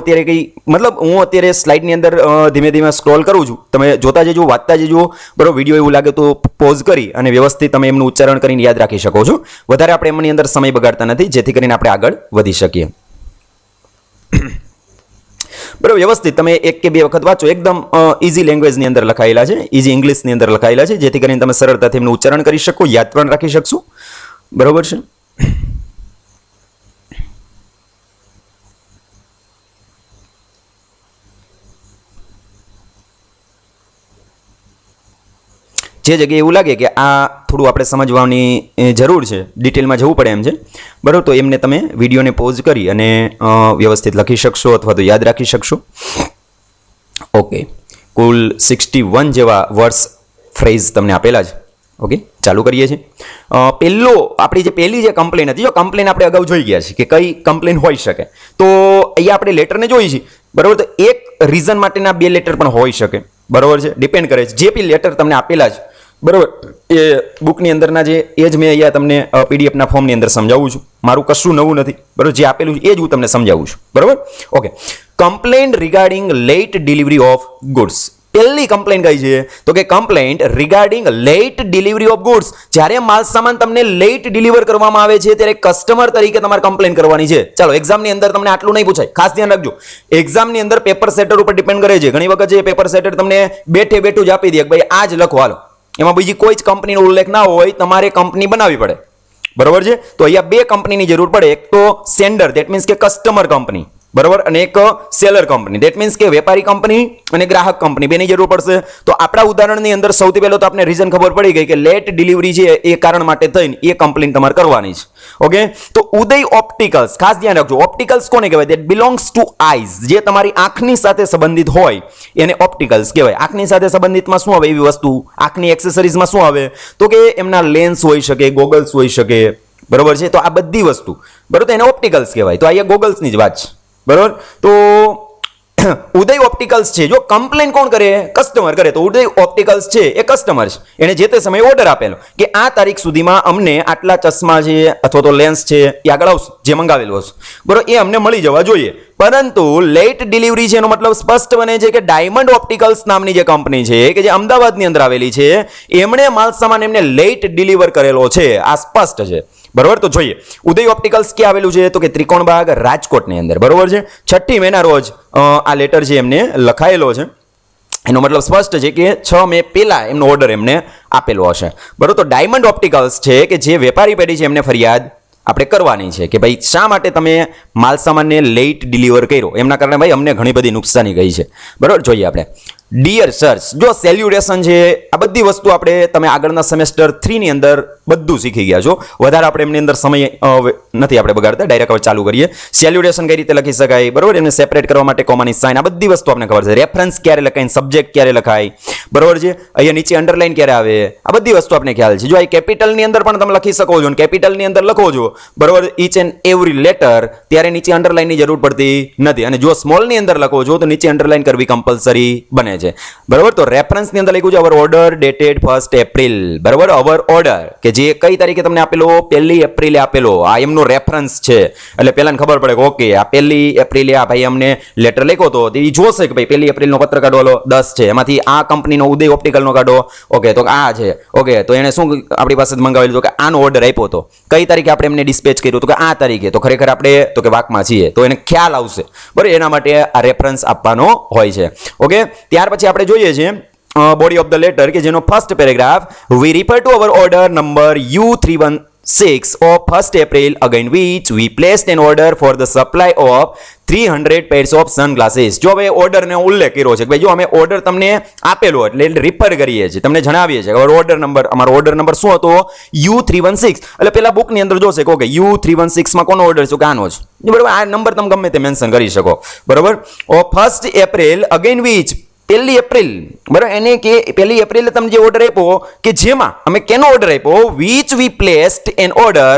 A: અત્યારે સ્લાઇડની અંદર ધીમે ધીમે સ્ક્રોલ કરું છું, તમે જોતા જજો, વાંચતા જજો, બરાબર. વિડીયો એવું લાગે તો પોઝ કરી અને વ્યવસ્થિત તમે એમનું ઉચ્ચારણ કરીને યાદ રાખી શકો છો. વધારે આપણે એમની અંદર સમય બગાડતા નથી જેથી કરીને આપણે આગળ વધી શકીએ. બરાબર, વ્યવસ્થિત તમે 1 કે 2 વખત વાંચો. એકદમ ઇઝી લેંગ્વેજની અંદર લખાયેલા છે, ઇઝી ઇંગ્લિશની અંદર લખાયેલા છે, જેથી કરીને તમે સરળતાથી એમનું ઉચ્ચારણ કરી શકો, યાદ પણ રાખી શકશો, બરાબર છે. જે જગ્યાએ એવું લાગે કે આ થોડું આપણે સમજવાની જરૂર છે, ડિટેલમાં જવું પડે એમ છે, બરાબર, તો એમને તમે વિડીયોને પોઝ કરી અને વ્યવસ્થિત લખી શકશો અથવા તો યાદ રાખી શકશો. ઓકે, કુલ 61 જેવા વર્ડ્સ ફ્રેઝ તમને આપેલા છે. ઓકે, ચાલુ કરીએ છીએ. પહેલી જે કમ્પ્લેન હતી, જો કમ્પ્લેન આપણે અગાઉ જોઈ ગયા છે કે કઈ કમ્પ્લેન હોઈ શકે, તો અહીંયા આપણે લેટરને જોઈ છે, બરાબર. તો એક રીઝન માટેના 2 લેટર પણ હોઈ શકે, બરાબર છે, ડિપેન્ડ કરે છે. જે બી લેટર તમને આપેલા છે, બરાબર, એ બુકની અંદરના જે એ જ મેં અહીંયા તમને પીડીએફના ફોર્મની અંદર સમજાવું છું. મારું કશું નવું નથી, બરાબર, જે આપેલું છે એ જ હું તમને સમજાવું છું, બરાબર. Okay, complaint regarding late delivery of goods. પહેલી કમ્પ્લેન્ટ કઈ છે તો કે complaint regarding late delivery of goods. જ્યારે માલ સામાન તમને લેટ ડિલિવર કરવામાં આવે છે ત્યારે કસ્ટમર તરીકે તમારે કમ્પ્લેન કરવાની છે. ચાલો, એક્ઝામની અંદર તમને આટલું નહીં પૂછાય, ખાસ ધ્યાન રાખજો. એક્ઝામની અંદર પેપર સેટર ઉપર ડિપેન્ડ કરે છે. ઘણી વખત જે પેપર સેટર તમને બેઠું જ આપી દે કે ભાઈ આ જ લખો, હાલો, એમાં બીજી કોઈ જ કંપનીનો ઉલ્લેખ ના હોય, તમારે કંપની બનાવવી પડે, બરાબર છે. તો અહીંયા 2 કંપનીની જરૂર પડે. એક તો સેન્ડર, ધેટ મીન્સ કે કસ્ટમર કંપની, બરાબર, અને એક સેલર કંપની, ધેટ મીન્સ કે વેપારી કંપની અને ગ્રાહક કંપની, બેની જરૂર પડશે. તો આપણા ઉદાહરણની અંદર સૌથી પહેલો તો આપણે રીઝન ખબર પડી ગઈ કે લેટ ડિલિવરી છે એ કારણ માટે થઈને એ કમ્પ્લેન તમારે કરવાની છે. ઓકે, તો ઉદય ઓપ્ટિકલ્સ, ખાસ ધ્યાન રાખજો. ઓપ્ટિકલ્સ કોને કહેવાય? That belongs to eyes. જે તમારી આંખની સાથે સંબંધિત હોય એને ઓપ્ટિકલ્સ કહેવાય. આંખની સાથે સંબંધિતમાં શું આવે? એવી વસ્તુ આંખની એક્સેસરીઝમાં શું આવે તો કે એમના લેન્સ હોઈ શકે, ગોગલ્સ હોઈ શકે, બરાબર છે. તો આ બધી વસ્તુ, બરાબર, તો એને ઓપ્ટિકલ્સ કહેવાય. તો અહીંયા ગોગલ્સની જ વાત છે, બરાબર. તો ઉદય ઓપ્ટિકલ્સ છે. જો કમ્પ્લેન કોણ કરે? કસ્ટમર કરે. તો ઉદય ઓપ્ટિકલ્સ છે એ કસ્ટમર છે, એને જે તે સમયે ઓર્ડર આપેલો કે આ તારીખ સુધીમાં અમને આટલા ચશ્મા છે અથવા તો લેન્સ છે એ આગળ આવશે, જે મંગાવેલું હશે, બરાબર, એ અમને મળી જવા જોઈએ. પરંતુ લેટ ડિલિવરી છે એનો મતલબ સ્પષ્ટ બને છે કે ડાયમંડ ઓપ્ટિકલ્સ નામની જે કંપની છે કે જે અમદાવાદની અંદર આવેલી છે, એમણે માલ સામાન એમને લેટ ડિલિવર કરેલો છે. આ સ્પષ્ટ છે, બરાબર. તો જોઈએ, ઉદય ઓપ્ટિકલ્સ ક્યાં આવેલું છે તો કે ત્રિકોણબાગ, રાજકોટની અંદર, બરાબર છે. 6 મેના રોજ આ લેટર છે એમને લખાયેલો છે. એનો મતલબ સ્પષ્ટ છે કે 6 મે પહેલા એમનો ઓર્ડર એમને આપેલો હશે, બરાબર. તો ડાયમંડ ઓપ્ટિકલ્સ છે કે જે વેપારી પેઢી છે એમને ફરિયાદ આપણે કરવાની છે કે ભાઈ શા માટે તમે માલ સામાનને લેટ ડિલિવર કર્યો, એમના કારણે ભાઈ અમને ઘણી બધી નુકસાની ગઈ છે, બરાબર. જોઈએ આપણે ડિયર સર્સ, જો સેલ્યુટેશન છે આ બધી વસ્તુ આપણે તમે આગળના સેમેસ્ટર 3 ની અંદર બધું શીખી ગયા છો. વધારે આપણે એમની અંદર સમય નથી આપણે બગાડતા, ડાયરેક્ટ હવે ચાલુ કરીએ. સેલ્યુટેશન કઈ રીતે લખી શકાય, બરોબર, એને સેપરેટ કરવા માટે કોમાની સાઇન, આ બધી વસ્તુ આપણને ખબર છે. રેફરન્સ ક્યારે લખાય, સબ્જેક્ટ ક્યારે લખાય, બરોબર છે. અહીંયા નીચે અંડરલાઇન ક્યારે આવે, આ બધી વસ્તુ આપણે ખ્યાલ છે. જો આ કેપિટલની અંદર પણ તમે લખી શકો છો, અને કેપિટલની અંદર લખો છો, બરોબર, ઈચ એન્ડ એવરી લેટર, ત્યારે નીચે અંડરલાઇનની જરૂર પડતી નથી. અને જો સ્મોલની અંદર લખો છો તો નીચે અંડરલાઇન કરવી કમ્પલસરી બને છે, બરોબર. તો રેફરન્સની અંદર લખ્યું છે અવર ઓર્ડર ડેટેડ 1 એપ્રિલ, બરોબર. અવર ઓર્ડર કે જે કઈ તારીખે તમને આપેલો, 1 એપ્રિલે આપેલો, આ એમનો રેફરન્સ છે. એટલે પહેલાને ખબર પડે કે ઓકે આ 1 એપ્રિલે આ ભાઈ અમને લેટર લખ્યો તો એ જોશે કે ભાઈ 1 એપ્રિલનો પત્ર કાઢવાનો 10 છે, એમાંથી આ કંપનીનો ઉદય ઓપ્ટિકલનો કાઢો, ઓકે તો આ છે, ઓકે તો એને શું આપણી પાસે મંગાવેલું કે આનો ઓર્ડર આપ્યો હતો, કઈ તારીખે આપણે એમને ડિસ્પેચ કર્યું તો કે આ તારીખે, તો ખરેખર આપણે તો કે વાકમાં છીએ તો એને ખ્યાલ આવશે, બરાબર. એના માટે આ રેફરન્સ આપવાનો હોય છે, ઓકે. ત્યાર પછી આપણે જોઈએ છીએ બોડી ઓફ ધ લેટર કે જેનો first paragraph, we refer to our order number U316 of 1st April again which we placed an order for the supply of 300 pairs of sunglasses. જો હવે ઓર્ડરને ઉલ્લેખ કર્યો છે કે ભાઈ જો અમે ઓર્ડર તમને આપેલો એટલે રિફર કરીએ છીએ, તમને જણાવીએ છીએ કે ઓર્ડર નંબર, અમારો ઓર્ડર નંબર શું હતો, U316. એટલે પેલા બુકની અંદર જોશે કે ઓકે U316 માં કોનો ઓર્ડર છે કે આનો છે, બરાબર. આ નંબર તમે ગમે તે મેન્શન કરી શકો, બરાબર. Of 1st April again which 1 April, બરાબર, એને કે 1 એપ્રિલે તમે જે ઓર્ડર આપ્યો કે જેમાં અમે કેનો ઓર્ડર આપ્યો, which we placed an order,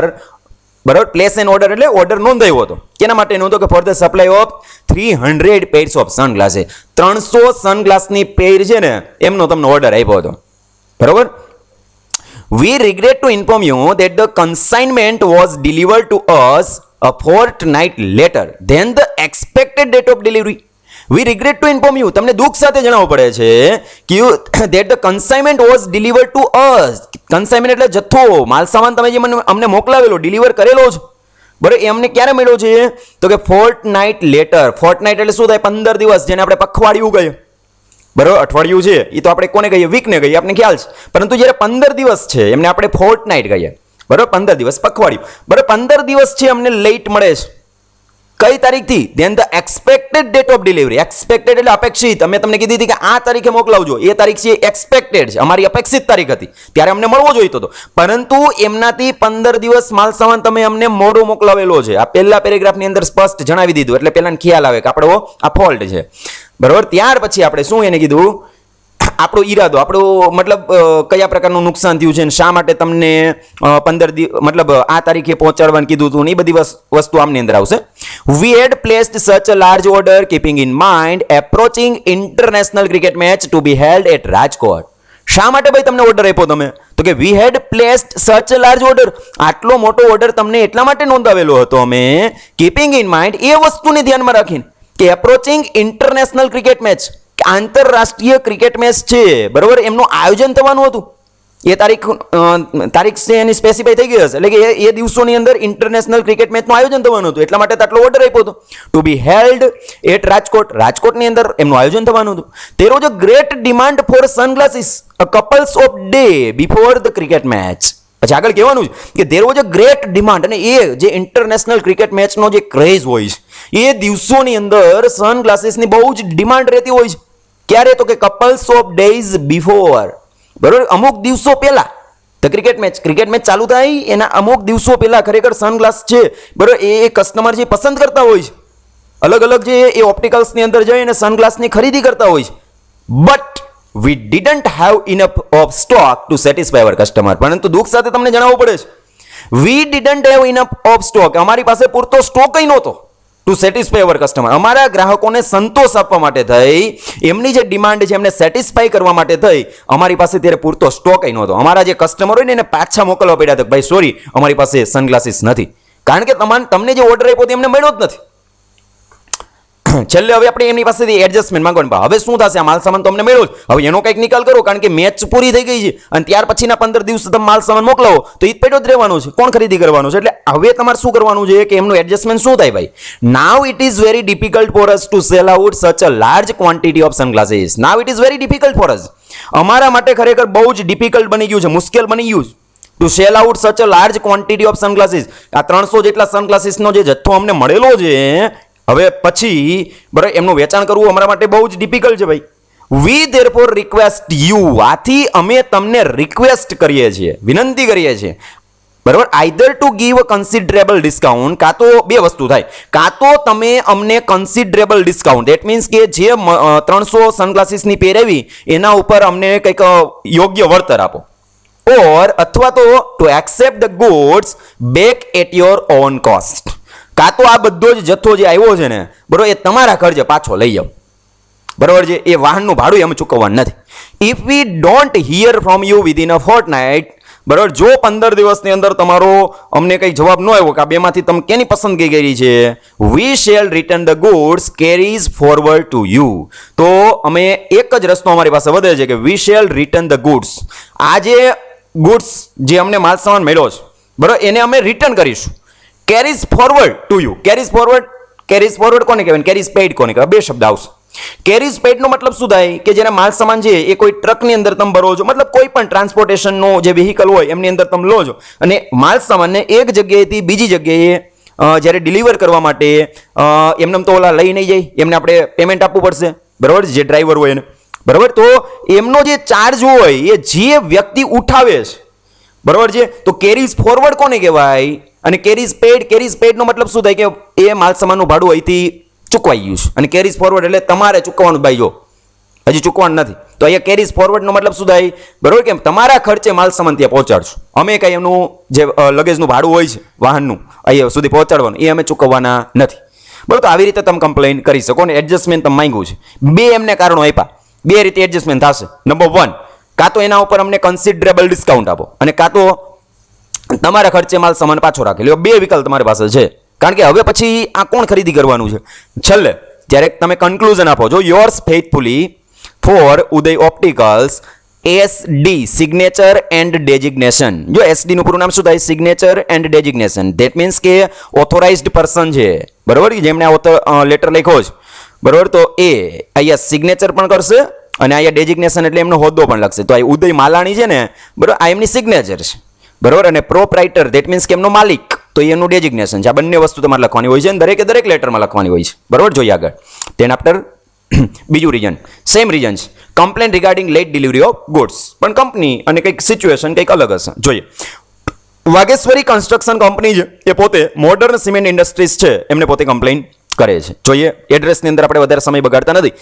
A: બરાબર. પ્લેસ એન ઓર્ડર એટલે ઓર્ડર નોંધાયો હતો, કેના માટે નોંધો કે four the supply of 300 pairs of sunglasses, 300 સનગ્લાસની પેર છે ને એમનો તમને ઓર્ડર આપ્યો હતો, બરાબર. We regret to inform you that the consignment was delivered to us a fortnight later than the expected date of delivery. We regret to inform you, તમને દુઃખ સાથે જણાવવું પડે છે કે that the consignment was delivered to us. consignment એટલે જથ્થો, માલ સામાન તમે જે અમને મોકલાવેલો, ડિલિવર કરેલો છે, બરાબર, એ અમને ક્યારે મળ્યો છે તો કે fortnight later. fortnight એટલે શું થાય, 15 દિવસ, જેને આપણે પખવાડિયું કહીએ, બરાબર. અઠવાડિયું છે એ તો આપણે કોને કહીએ, વીકને કહીએ, આપણને ખ્યાલ છે. પરંતુ જ્યારે 15 દિવસ છે એમને આપણે fortnight કહીએ, બરાબર. 15 દિવસ પખવાડિયું, બરાબર. 15 દિવસ છે અમને લેટ મળે છે, કઈ તારીખથી, then the expected date of delivery. Expected એટલે અપેક્ષિત, અમે તમને કીધી હતી કે આ તારીખે મોકલાવજો, એ તારીખ છે એક્સપેક્ટેડ છે, અમારી અપેક્ષિત તારીખ હતી, ત્યારે અમને મળવો જોઈતો હતો, પરંતુ એમનાથી 15 દિવસ માલ સામાન તમે અમને મોડો મોકલાવેલો છે. આ પહેલા પેરેગ્રાફની અંદર સ્પષ્ટ જણાવી દીધું, એટલે પહેલાને ખ્યાલ આવે કે આપણો આ ફોલ્ટ છે, બરાબર. ત્યાર પછી આપણે શું એને કીધું, આપણો ઈરાદો, આપણો મતલબ કયા પ્રકારનું નુકસાન થયું છે, શા માટે તમને 15 દિવસ મતલબ આ તારીખે પહોંચાડવાનું કીધું હતું, એ બધી વસ્તુ આમની અંદર આવશે. We had placed such a large order keeping in mind approaching international cricket match to be held at Rajkot. શા માટે ભાઈ તમને ઓર્ડર આપ્યો તમે, તો કે we had placed such a large order, આટલો મોટો ઓર્ડર તમને એટલા માટે નોંધાવેલો હતો અમે, keeping in mind, એ વસ્તુને ધ્યાનમાં રાખીને કે approaching international cricket match, આંતરરાષ્ટ્રીય ક્રિકેટ મેચ છે, બરોબર, એમનું આયોજન થવાનું હતું. એ તારીખ છે એની સ્પેસિફાઈ થઈ ગઈ હશે, એટલે કે એ દિવસોની અંદર ઇન્ટરનેશનલ ક્રિકેટ મેચનું આયોજન થવાનું હતું, એટલા માટે આટલો ઓર્ડર આપ્યો હતો. To be held at Rajkot, રાજકોટની અંદર એમનું આયોજન થવાનું હતું. There was a great demand for sunglasses a couple of days before the cricket match. પછી આગળ કહેવાનું છે કે there was a great demand, અને એ જે ઇન્ટરનેશનલ ક્રિકેટ મેચનો જે ક્રેઝ હોય છે એ દિવસોની અંદર સનગ્લાસીસની બહુ જ ડિમાન્ડ રહેતી હોય છે. ક્યારે તો કે કપલ્સ ઓફ ડેઝ બિફોર, બરોબર, અમુક દિવસો પહેલા ધ ક્રિકેટ મેચ ચાલુ થાય એના અમુક દિવસો પહેલા ખરેખર સનગ્લાસ છે, બરોબર, એ કસ્ટમર જે પસંદ કરતા હોય છે, અલગ અલગ જે એ ઓપ્ટિકલ્સની અંદર જઈને સનગ્લાસની ખરીદી કરતા હોય છે. But we didn't have enough of stock to satisfy our customer. પરંતુ દુઃખ સાથે તમને જણાવવું પડે છે, we didn't have enough of stock, અમારી પાસે પૂરતો સ્ટોક ય નહોતો, ટુ સેટિસ્ફાય અવર કસ્ટમર, અમારા ગ્રાહકોને સંતોષ આપવા માટે થઈ, એમની જે ડિમાન્ડ છે એમને સેટિસ્ફાય કરવા માટે થઈ, અમારી પાસે ત્યારે પૂરતો સ્ટોક ય નહોતો. અમારા જે કસ્ટમર હોય ને એને પાછા મોકલવા પડ્યા હતા, ભાઈ સોરી અમારી પાસે સનગ્લાસીસ નથી, કારણ કે તમને જે ઓર્ડર આપ્યો એમને મળ્યો જ નથી. છેલ્લે હવે આપણે એમની પાસેથી એડજસ્ટમેન્ટ માંગવાનું, હવે શું થશે, આ માલ સામાન તો અમને મળ્યો જ, હવે એનો કંઈક નિકાલ કરો, કારણ કે મેચ પૂરી થઈ ગઈ છે અને ત્યાર પછીના 15 દિવસ તમે માલ સામાન મોકલાવો તો ઈ પેટો જ રહેવાનું છે, કોણ ખરીદી કરવાનું છે. એટલે હવે તમારે શું કરવાનું છે કે એમનું એડજસ્ટમેન્ટ શું થાય ભાઈ. Now it is very difficult for us to sell out such a large quantity of sunglasses. Now it is very difficult for us, અમારા માટે ખરેખર બહુ જ ડિફિકલ્ટ બની ગયું છે, મુશ્કેલ બની ગયું છે two sell out such a large quantity of sunglasses. આ 300 જેટલા સનગ્લાસીસનો જે જથ્થો અમને મળેલો છે, હવે પછી બરાબર એમનું વેચાણ કરવું અમારા માટે બહુ જ ડિફિકલ્ટ છે ભાઈ. વી ધેરફોર રિક્વેસ્ટ યુ, આથી અમે તમને રિક્વેસ્ટ કરીએ છીએ, વિનંતી કરીએ છીએ, બરાબર, either to give a considerable discount, કાં તો બે વસ્તુ થાય, કાં તો તમે અમને કન્સિડરેબલ ડિસ્કાઉન્ટ, દેટ મીન્સ કે જે 300 સનગ્લાસીસની પહેરેવી એના ઉપર અમને કંઈક યોગ્ય વળતર આપો, ઓર અથવા તો to accept the goods back at your own cost, કાં તો આ બધો જ જથ્થો જે આવ્યો છે ને, બરોબર, એ તમારા ખર્ચે પાછો લઈ જાઓ, બરોબર છે, એ વાહનનું ભાડું અમે ચૂકવવાનું નથી. If we don't here from you within a Fortnite, બરાબર, જો 15 દિવસની અંદર તમારો અમને કંઈ જવાબ ન આવ્યો કે આ બેમાંથી તમે કેની પસંદગી કરી છે, we shall return the goods carries forward to you, તો અમે એક જ રસ્તો અમારી પાસે વધે છે કે we shall return the goods, આ જે ગુડ્સ જે અમને માલ સામાન મળ્યો છે, બરાબર, એને અમે રિટર્ન કરીશું, carries forward to you, carries forward કોને કહેવાય, કેરીઝ પેઇડ કોને કહેવાય, બે શબ્દ આવશે. કેરીઝ પેઇડનો મતલબ શું થાય કે જેના માલ સામાન છે એ કોઈ ટ્રકની અંદર તમે ભરો છો, મતલબ કોઈ પણ ટ્રાન્સપોર્ટેશનનો જે વ્હીકલ હોય એમની અંદર તમે લો છો અને માલ સામાનને એક જગ્યાએથી બીજી જગ્યાએ જ્યારે ડિલિવર કરવા માટે એમને તો ઓલા લઈ નહીં જાય, એમને આપણે પેમેન્ટ આપવું પડશે, બરાબર, જે ડ્રાઈવર હોય એને, બરાબર, તો એમનો જે ચાર્જ હોય એ જે વ્યક્તિ ઉઠાવે છે, બરાબર છે, તો કેરીઝ ફોરવર્ડ કોને કહેવાય, અને કેરીઝ પેઇડનો મતલબ શું થાય કે એ માલ સામાનનું ભાડું અહીંથી ચૂકવાઈ ગયું છે, અને કેરીઝ ફોરવર્ડ એટલે તમારે ચૂકવવાનું, ભાઈ જો હજી ચૂકવાનું નથી, તો અહીંયા કેરીઝ ફોરવર્ડનો મતલબ શું થાય, બરાબર, કે તમારા ખર્ચે માલ સામાન ત્યાં પહોંચાડશું, અમે કંઈ એમનું જે લગેજનું ભાડું હોય છે વાહનનું અહીંયા સુધી પહોંચાડવાનું એ અમે ચૂકવવાના નથી, બરાબર. તો આવી રીતે તમે કમ્પ્લેન કરી શકો ને એડજસ્ટમેન્ટ તમે માંગ્યું છે, બે એમને કારણો આપ્યા, બે રીતે એડજસ્ટમેન્ટ થશે. નંબર 1, કાં તો એના ઉપર અમને કન્સિડરેબલ ડિસ્કાઉન્ટ આપો, અને કાં તો તમારા ખર્ચે માલ સામાન પાછો રાખે લો, બે વિકલ્પ તમારી પાસે છે. કારણ કે હવે પછી આ કોણ ખરીદી કરવાનું છે, છેલ્લે જ્યારે તમે કન્ક્લુઝન આપો છો, yours faithfully for Uday opticals SD, signature and designation. જો SD નું પૂરું નામ શું થાય, signature and designation, that means કે ઓથોરાઇઝડ પર્સન છે, બરાબર, જેમણે આ લેટર લખ્યો છે, બરાબર, તો એ અહીંયા સિગ્નેચર પણ કરશે અને અહીંયા ડેઝિગ્નેશન એટલે એમનો હોદ્દો પણ લખશે. તો આ ઉદય માલાણી છે ને, બરાબર, આ એમની સિગ્નેચર છે, બરાબર, અને પ્રોપ્રાઇટર ધેટ મીન્સ કે એમનો માલિક, તો એનું ડેઝિગ્નેશન છે. આ બંને વસ્તુ તમારે લખવાની હોય છે અને દરેક લેટરમાં લખવાની હોય છે, બરાબર. જોઈએ આગળ. તેના આફ્ટર બીજું રીઝન, સેમ રીઝન છે, complain regarding late delivery of goods, પણ કંપની અને કંઈક સિચ્યુએશન કંઈક અલગ હશે. જોઈએ, વાગેશ્વરી કન્સ્ટ્રક્શન કંપની છે એ પોતે મોડર્ન સિમેન્ટ ઇન્ડસ્ટ્રીઝ છે એમને પોતે કમ્પ્લેન કરે છે. જોઈએ, એડ્રેસની અંદર આપણે વધારે સમય બગાડતા નથી,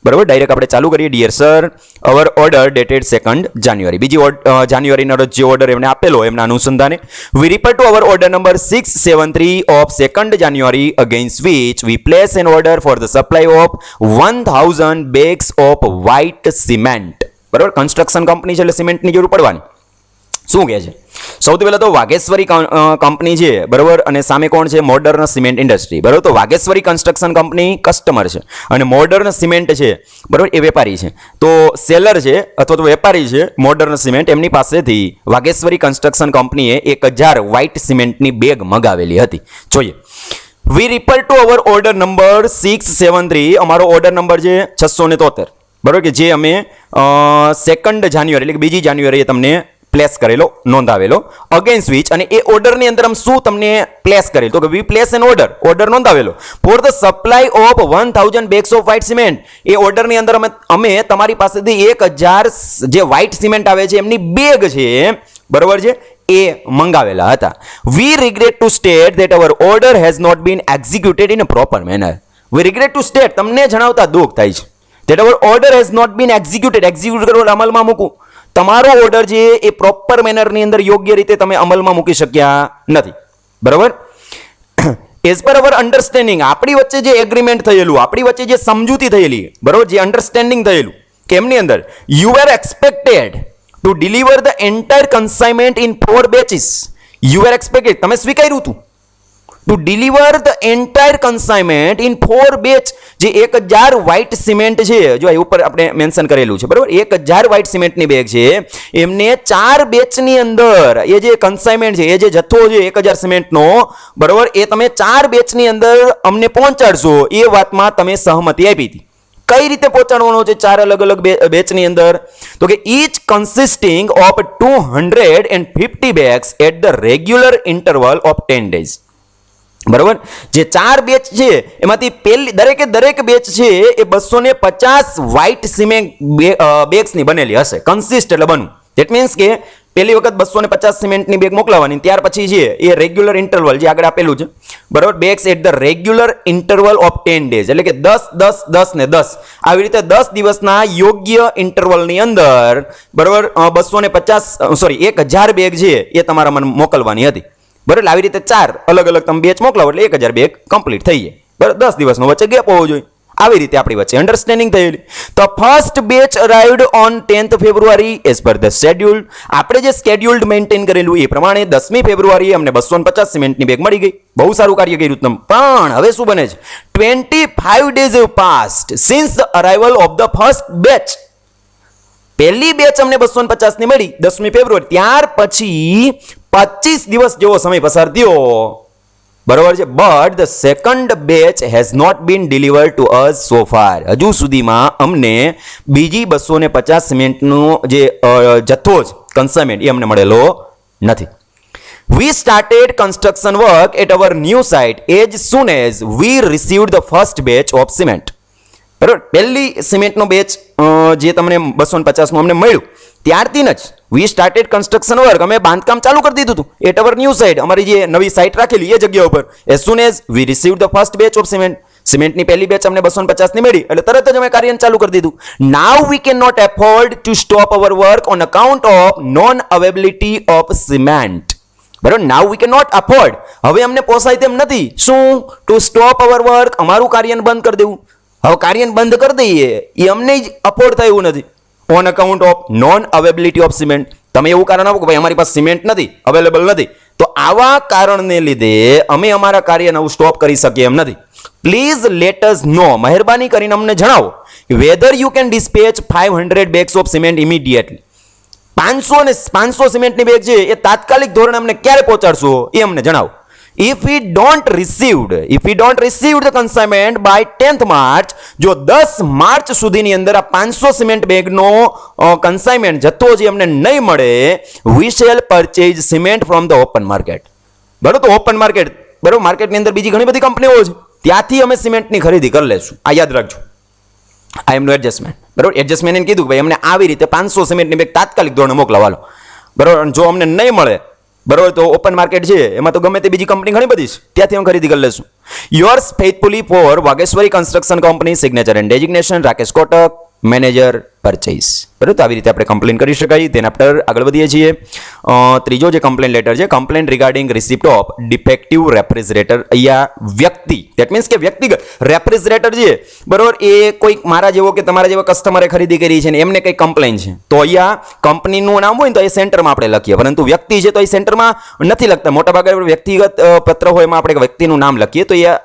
A: બરાબર, ડાયરેક્ટ આપણે ચાલુ કરીએ. Dear sir, our order dated 2 January, બીજી જાન્યુઆરીનો રોજ જે ઓર્ડર એમને આપેલો એમના અનુસંધાને we refer to our order number 673 of 2 January against which we place an order for the supply of 1000 bags of white cement. બરાબર, કન્સ્ટ્રક્શન કંપની છે એટલે સિમેન્ટની જરૂર પડવાની. શું કહે છે, સૌથી પહેલાં તો વાગેશ્વરી કંપની છે, બરાબર, અને સામે કોણ છે, મોડર્ન સિમેન્ટ ઇન્ડસ્ટ્રી, બરાબર. તો વાગેશ્વરી કન્સ્ટ્રક્શન કંપની કસ્ટમર છે અને મોડર્ન સિમેન્ટ છે, બરાબર, એ વેપારી છે. તો સેલર છે અથવા તો વેપારી છે મોડર્ન સિમેન્ટ, એમની પાસેથી વાગેશ્વરી કન્સ્ટ્રક્શન કંપનીએ 1000 વ્હાઇટ સિમેન્ટની બેગ મગાવેલી હતી. જોઈએ, we refer to our order number 673, અમારો ઓર્ડર નંબર છે 673, બરાબર, કે જે અમે 2 જાન્યુઆરી એટલે કે બીજી જાન્યુઆરીએ તમને પ્લેસ કરેલો, નોંધાવેલો, અગેન્સ્ટ વિચ, અને એ ઓર્ડરની અંદર શું તમને પ્લેસ કરેલું, તો કે વી પ્લેસ એન ઓર્ડર નોંધાવેલો for the supply of 1000 bags of white cement. એ ઓર્ડરની અંદર અમે તમારી પાસેથી 1000 જે વ્હાઇટ સિમેન્ટ આવે છે એમની બેગ છે, બરાબર છે, એ મંગાવેલા હતા. We regret to state that our order has not been executed in a proper manner. We regret to state, તમને જણાવતા દુઃખ થાય છે, that our order has not been execute કરો, અમલમાં મૂકું, તમારો ઓર્ડર છે એ પ્રોપર મેનરની અંદર યોગ્ય રીતે તમે અમલમાં મૂકી શક્યા નથી, બરાબર. એઝ પર અવર અન્ડરસ્ટેન્ડિંગ, આપણી વચ્ચે જે એગ્રીમેન્ટ થયેલું, આપણી વચ્ચે જે સમજૂતી થયેલી, બરાબર, જે અન્ડરસ્ટેન્ડિંગ થયેલું, કે એમની અંદર you are expected to deliver the entire consignment in 4 batches. You are expected, તમે સ્વીકાર્યું હતું to deliver the entire consignment in 4 batch. જે 1000 વ્હાઇટ સિમેન્ટ છે, જો ઉપર આપણે મેન્શન કરેલું છે, બરાબર, 1000 વ્હાઇટ સિમેન્ટની બેગ છે, એમને 4 બેચની અંદર એ જે કન્સાઇનમેન્ટ છે, એ જે જથ્થો છે 1000 સિમેન્ટનો, બરાબર, એ તમે 4 બેચની અંદર અમને પહોંચાડશો, એ વાતમાં તમે સહમતિ આપી હતી. કઈ રીતે પહોંચાડવાનો છે 4 અલગ બેચની અંદર, તો કે each consisting of 250 bags at the regular interval of 10 days. બરોબર, જે 4 બેચ છે એમાંથી પહેલી દરેક બેચ છે એ 250 વ્હાઇટ સિમેન્ટ બેગ્સની બનેલી હશે. કન્સિસ્ટ એટલે બનવું. ધેટ મીન્સ કે પહેલી વખત 250 સિમેન્ટની બેગ મોકલાવવાની, ત્યાર પછી છે એ રેગ્યુલર ઇન્ટરવલ જે આગળ આપેલું છે, બરોબર, bags at the regular interval of 10 days, એટલે કે 10 10 10 ને 10 આવી રીતે 10 દિવસના યોગ્ય ઇન્ટરવલની અંદર, બરોબર, 1000 બેગ છે એ તમારા મને મોકલવાની હતી. બરાબર, આવી રીતે 4 અલગ અલગ તમે બેચ મોકલાવો એટલે 1000 બેગ કમ્પ્લીટ થઈ જાય. બરાબર, 10 દિવસનો વચ્ચે ગેપ હોવો જોઈએ. આવી રીતે આપણી વચ્ચે અન્ડરસ્ટેન્ડિંગ થયેલી. તો first batch arrived on 10th February as per the schedule. આપણે જે સ્કેડ્યુલ્ડ મેન્ટેન કરેલું એ પ્રમાણે 10મી ફેબ્રુઆરીએ અમને 250 સિમેન્ટની બેગ મળી ગઈ. બહુ સારું કાર્ય કર્યું તમે. પણ હવે શું બને છે? 25 days have passed since the arrival of the first batch. પહેલી બેચ અમને 250 ની મળી 10મી ફેબ્રુઆરી, ત્યાર પછી 25 દિવસ જેવો સમય પસાર થયો. બરોબર છે. But the second batch has not been delivered to us so far. હજુ સુધીમાં અમને બીજી 250 સિમેન્ટનો જે જથ્થો છે, કન્સાઇનમેન્ટ, એ અમને મળેલો નથી. We started construction work at our new site as soon as we received the first batch of cement. બરાબર, પહેલી સિમેન્ટનો બેચ જે તમને 250નું અમને મળ્યું ત્યારથી જ વી સ્ટાર્ટેડ કન્સ્ટ્રક્શન વર્ક, અમે બાંધકામ ચાલુ કરી દીધું હતું એટ અવર ન્યૂ સાઇટ, અમારી જે નવી સાઇટ રાખેલી એ જગ્યા ઉપર. As soon as we received the first batch of cement. સિમેન્ટની પહેલી બેચ અમને 250ની મળી એટલે તરત જ અમે કાર્ય ચાલુ કરી દીધું. Now we can not afford to stop our work on account of non availability of cement. બરાબર, now we can not afford, હવે અમને પોસાય તેમ નથી શું ટુ સ્ટોપ અવર વર્ક, અમારું કાર્ય બંધ કરી દેવું. હવે કાર્ય બંધ કરી દઈએ એ અમને જ અફોર્ડ થાય એવું નથી. On account of non availability of cement. તમે એવું કારણ આપો કે ભાઈ અમારી પાસે સિમેન્ટ નથી, અવેલેબલ નથી, તો આવા કારણને લીધે અમે અમારા કાર્યને સ્ટોપ કરી શકીએ એમ નથી. પ્લીઝ લેટ અસ નો, મહેરબાની કરીને અમને જણાવો, whether you can dispatch 500 bags of cement immediately. 500 સિમેન્ટની બેગ છે એ તાત્કાલિક ધોરણે અમને ક્યારે પહોંચાડશો એ અમને જણાવો. If we don't receive the consignment by 10th March, જો 10 માર્ચ સુધીની અંદર આ 500 સિમેન્ટ બેગનો કન્સાઇનમેન્ટ જથ્થો જે અમને નહીં મળે, we shall purchase cement from the open market. બરોબર, તો ઓપન માર્કેટ, બરોબર, માર્કેટની અંદર બીજી ઘણી બધી કંપનીઓ છે, ત્યાંથી અમે સિમેન્ટની ખરીદી કરી લેશું. આ યાદ રાખજો. આ એમનું એડજસ્ટમેન્ટ. બરોબર, એડજસ્ટમેન્ટ એને કીધું કે ભાઈ અમને આવી રીતે 500 સિમેન્ટની બેગ તાત્કાલિક ધોરણે મોકલાવાલો. બરોબર, જો અમને નહીં મળે, બરોબર, તો ઓપન માર્કેટ છે એમાં તો ગમે તે બીજી કંપની ઘણી બધી છે, ત્યાંથી અમે ખરીદી કરી લેશું. Yours faithfully for Vageshwari construction company, signature and designation Rakesh Kotak, manager purchase. બરાબર, તો આવી રીતે આપણે કમ્પ્લેન કરી શકાય. તેના પર આગળ વધીએ છીએ. ત્રીજો જે કમ્પ્લેન લેટર છે, complain regarding receipt of defective refrigerator. અહીંયા વ્યક્તિ, દેટ મીન્સ કે વ્યક્તિગત રેફ્રિજરેટર છે, બરોબર, એ કોઈ મારા જેવો કે તમારા જેવા કસ્ટમરે ખરીદી કરી છે ને એમને કંઈ કમ્પ્લેન છે, તો અહીંયા કંપનીનું નામ હોય ને તો એ સેન્ટરમાં આપણે લખીએ, પરંતુ વ્યક્તિ છે તો એ સેન્ટરમાં નથી લખતા. મોટાભાગે વ્યક્તિગત પત્ર હોય એમાં આપણે વ્યક્તિનું નામ લખીએ, તો એ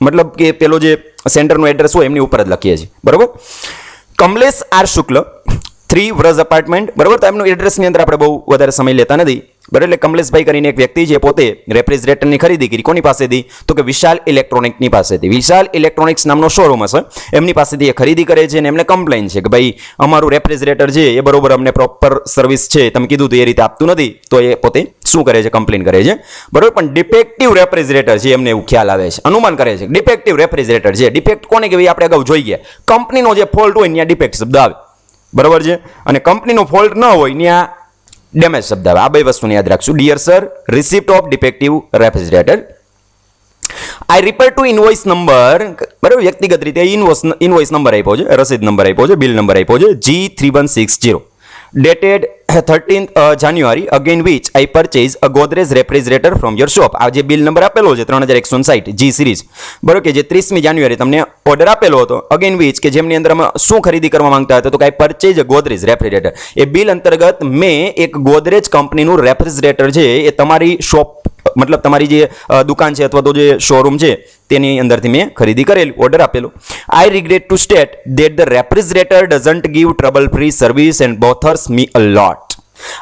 A: મતલબ કે પેલો જે સેન્ટરનું એડ્રેસ હોય એમની ઉપર જ લખીએ છીએ. બરોબર. કમલેશ આર શુક્લ, 3 વ્રજ અપાર્ટમેન્ટ. બરોબર, તો એમનું એડ્રેસની અંદર આપણે બહુ વધારે સમય લેતા નથી. બરાબર, એટલે કમલેશભાઈ કરીને એક વ્યક્તિ છે, પોતે રેફ્રિજરેટરની ખરીદી કરી. કોની પાસેથી? તો કે વિશાલ ઇલેક્ટ્રોનિકની પાસેથી. વિશાલ ઇલેક્ટ્રોનિક્સ નામનો શોરૂમ હશે, એમની પાસેથી એ ખરીદી કરે છે અને એમને કમ્પ્લેન છે કે ભાઈ અમારું રેફ્રિજરેટર છે એ બરોબર અમને પ્રોપર સર્વિસ છે તમે કીધું તો એ રીતે આપતું નથી. તો એ પોતે શું કરે છે? કમ્પ્લેન કરે છે. બરોબર, પણ ડિફેક્ટિવ રેફ્રિજરેટર છે એમને એવું ખ્યાલ આવે છે, અનુમાન કરે છે ડિફેક્ટિવ રેફ્રિજરેટર છે. ડિફેક્ટ કોને કહેવાય આપણે અગાઉ જોઈ ગયા. કંપનીનો જે ફોલ્ટ હોય ત્યાં ડિફેક્ટ શબ્દ આવે, બરોબર છે, અને કંપનીનો ફોલ્ટ ન હોય ત્યાં ડેમેજ શબ્દ આવે. આ બે વસ્તુને યાદ રાખશું. Dear sir, receipt of defective refrigerator. I repair to invoice number. બરાબર, વ્યક્તિગત રીતે ઇનવોઇસ નંબર આપ્યો છે, રસીદ નંબર આપ્યો છે, બિલ નંબર આપ્યો છે G3160, dated 13th January, again which I purchased a Godrej refrigerator from your shop. આ જે બિલ નંબર આપેલો છે 3160 G સિરીઝ, બરોબર, કે જે 30મી જાન્યુઆરી તમને ઓર્ડર આપેલો હતો. અગેન which કે જેમની અંદર અમે શું ખરીદી કરવા માંગતા હતા, તો કે I purchased a Godrej refrigerator. A bill અંતર્ગત મેં એક ગોદરેજ કંપનીનું રેફ્રિજરેટર છે એ તમારી શોપ, મતલબ તમારી જે દુકાન છે અથવા તો જે શોરૂમ છે તેની અંદરથી મેં ખરીદી કરેલી, ઓર્ડર આપેલો. I regret to state that the refrigerator doesn't give trouble free service and bothers me a lot.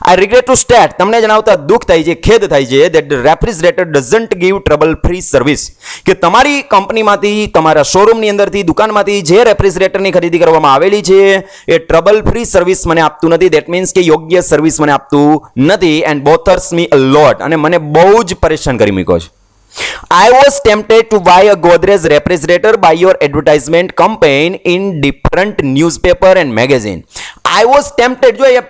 A: I regret to state, તમને જણાવતા દુઃખ થાય છે, ખેદ થાય છે, that the refrigerator doesn't give trouble free service, કે તમારી કંપનીમાંથી, તમારા શોરૂમની અંદરથી, દુકાનમાંથી જે રેફ્રિજરેટરની ખરીદી કરવામાં આવેલી છે એ ટ્રબલ ફ્રી સર્વિસ મને આપતું નથી. દેટ મીન્સ કે યોગ્ય સર્વિસ મને આપતું નથી. એન્ડ બોથર્સ મી અ લોટ, અને મને બહુ જ પરેશાન કરી મૂક્યો છે. I was tempted to buy a Godrej refrigerator by your advertisement campaign in different newspaper and magazine. I was tempted, જો એ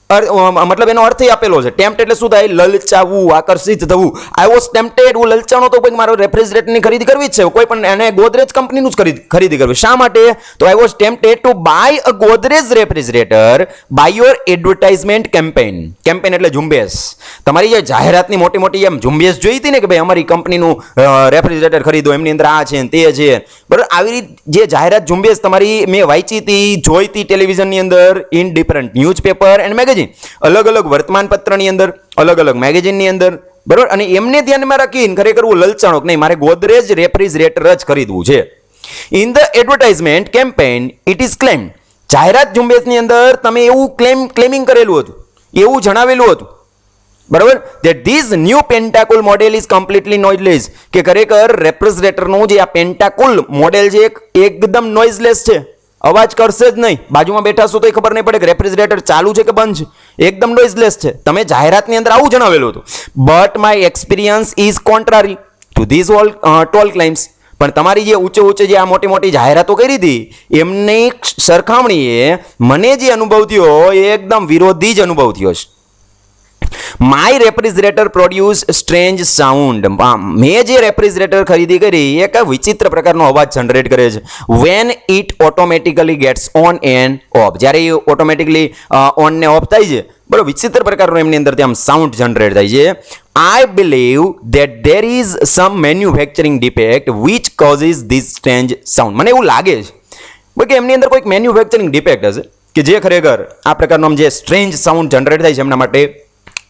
A: મતલબ એનો અર્થ આપેલો છે. ટેમ્પ્ટ એટલે શું થાય? લલચાવું, આકર્ષિત થવું. આઈ વોઝ ટેમ્પ્ટેડ, હું લલચાણો તો મારો રેફ્રિજરેટરની ખરીદી કરવી જ છે, કોઈ પણ એને ગોદરેજ કંપનીનું જ ખરીદી કરવી. શા માટે? તો I was tempted to buy a Godrej refrigerator by your advertisement campaign. Campaign એટલે ઝુંબેશ. તમારી જે જાહેરાતની મોટી મોટી એમ ઝુંબેશ જોઈ હતી ને કે ભાઈ અમારી કંપનીનું રેફ્રિજરેટર ખરીદો, એમની અંદર આ છે તે છે, બરાબર. આવી રીતે જે જાહેરાત ઝુંબેશ તમારી મેં વાંચી હતી, જોઈ હતી ટેલિવિઝનની અંદર, in different newspaper and magazine, અલગ અલગ વર્તમાન પત્રની અંદર, અલગ અલગ મેગેઝિનની અંદર, બરોબર. અને એમને ધ્યાનમાં રાખીને ખરેખર હું લલચાણો કે નહીં, મારે ગોદરેજ રેફ્રિજરેટર જ ખરીદવું છે. In the advertisement campaign it is claim, જાહેરાત ઝુંબેશની અંદર તમે એવું ક્લેમિંગ કરેલું હતું, એવું જણાવેલું હતું, બરાબર, that this new Pentacool model is completely noiseless, કે ખરેખર રેફ્રિજરેટરનું જે આ પેન્ટાકુલ મોડેલ છે એકદમ નોઇઝલેસ છે, અવાજ કરશે જ નહીં. બાજુમાં બેઠા છો તો ખબર નહીં પડે કે રેફ્રિજરેટર ચાલુ છે કે બંધ છે, એકદમ નોઇઝલેસ છે. તમે જાહેરાતની અંદર આવું જણાવેલું હતું. But my experience is contrary to these all tall claims, પણ તમારી જે ઊંચે જે આ મોટી મોટી જાહેરાતો કરી હતી એમની સરખામણીએ મને જે અનુભવ થયો એ એકદમ વિરોધી જ અનુભવ થયો છે. My refrigerator produce strange sound, મેં જે રેફ્રિજરેટર ખરીદી કરી એક વિચિત્ર પ્રકારનો અવાજ જનરેટ કરે છે. When it automatically gets on and off, જ્યારે એ ઓટોમેટિકલી ઓન ને ઓફ થાય છે, બરાબર, વિચિત્ર પ્રકારનો એમની અંદર ત્યાં સાઉન્ડ જનરેટ થાય છે. I believe that there is some manufacturing defect which causes this strange sound. મને એવું લાગે છે કે એમની અંદર કોઈક મેન્યુફેક્ચરિંગ ડિફેક્ટ હશે કે જે ખરેખર આ પ્રકારનો જે સ્ટ્રેન્જ સાઉન્ડ જનરેટ થાય છે એમના માટે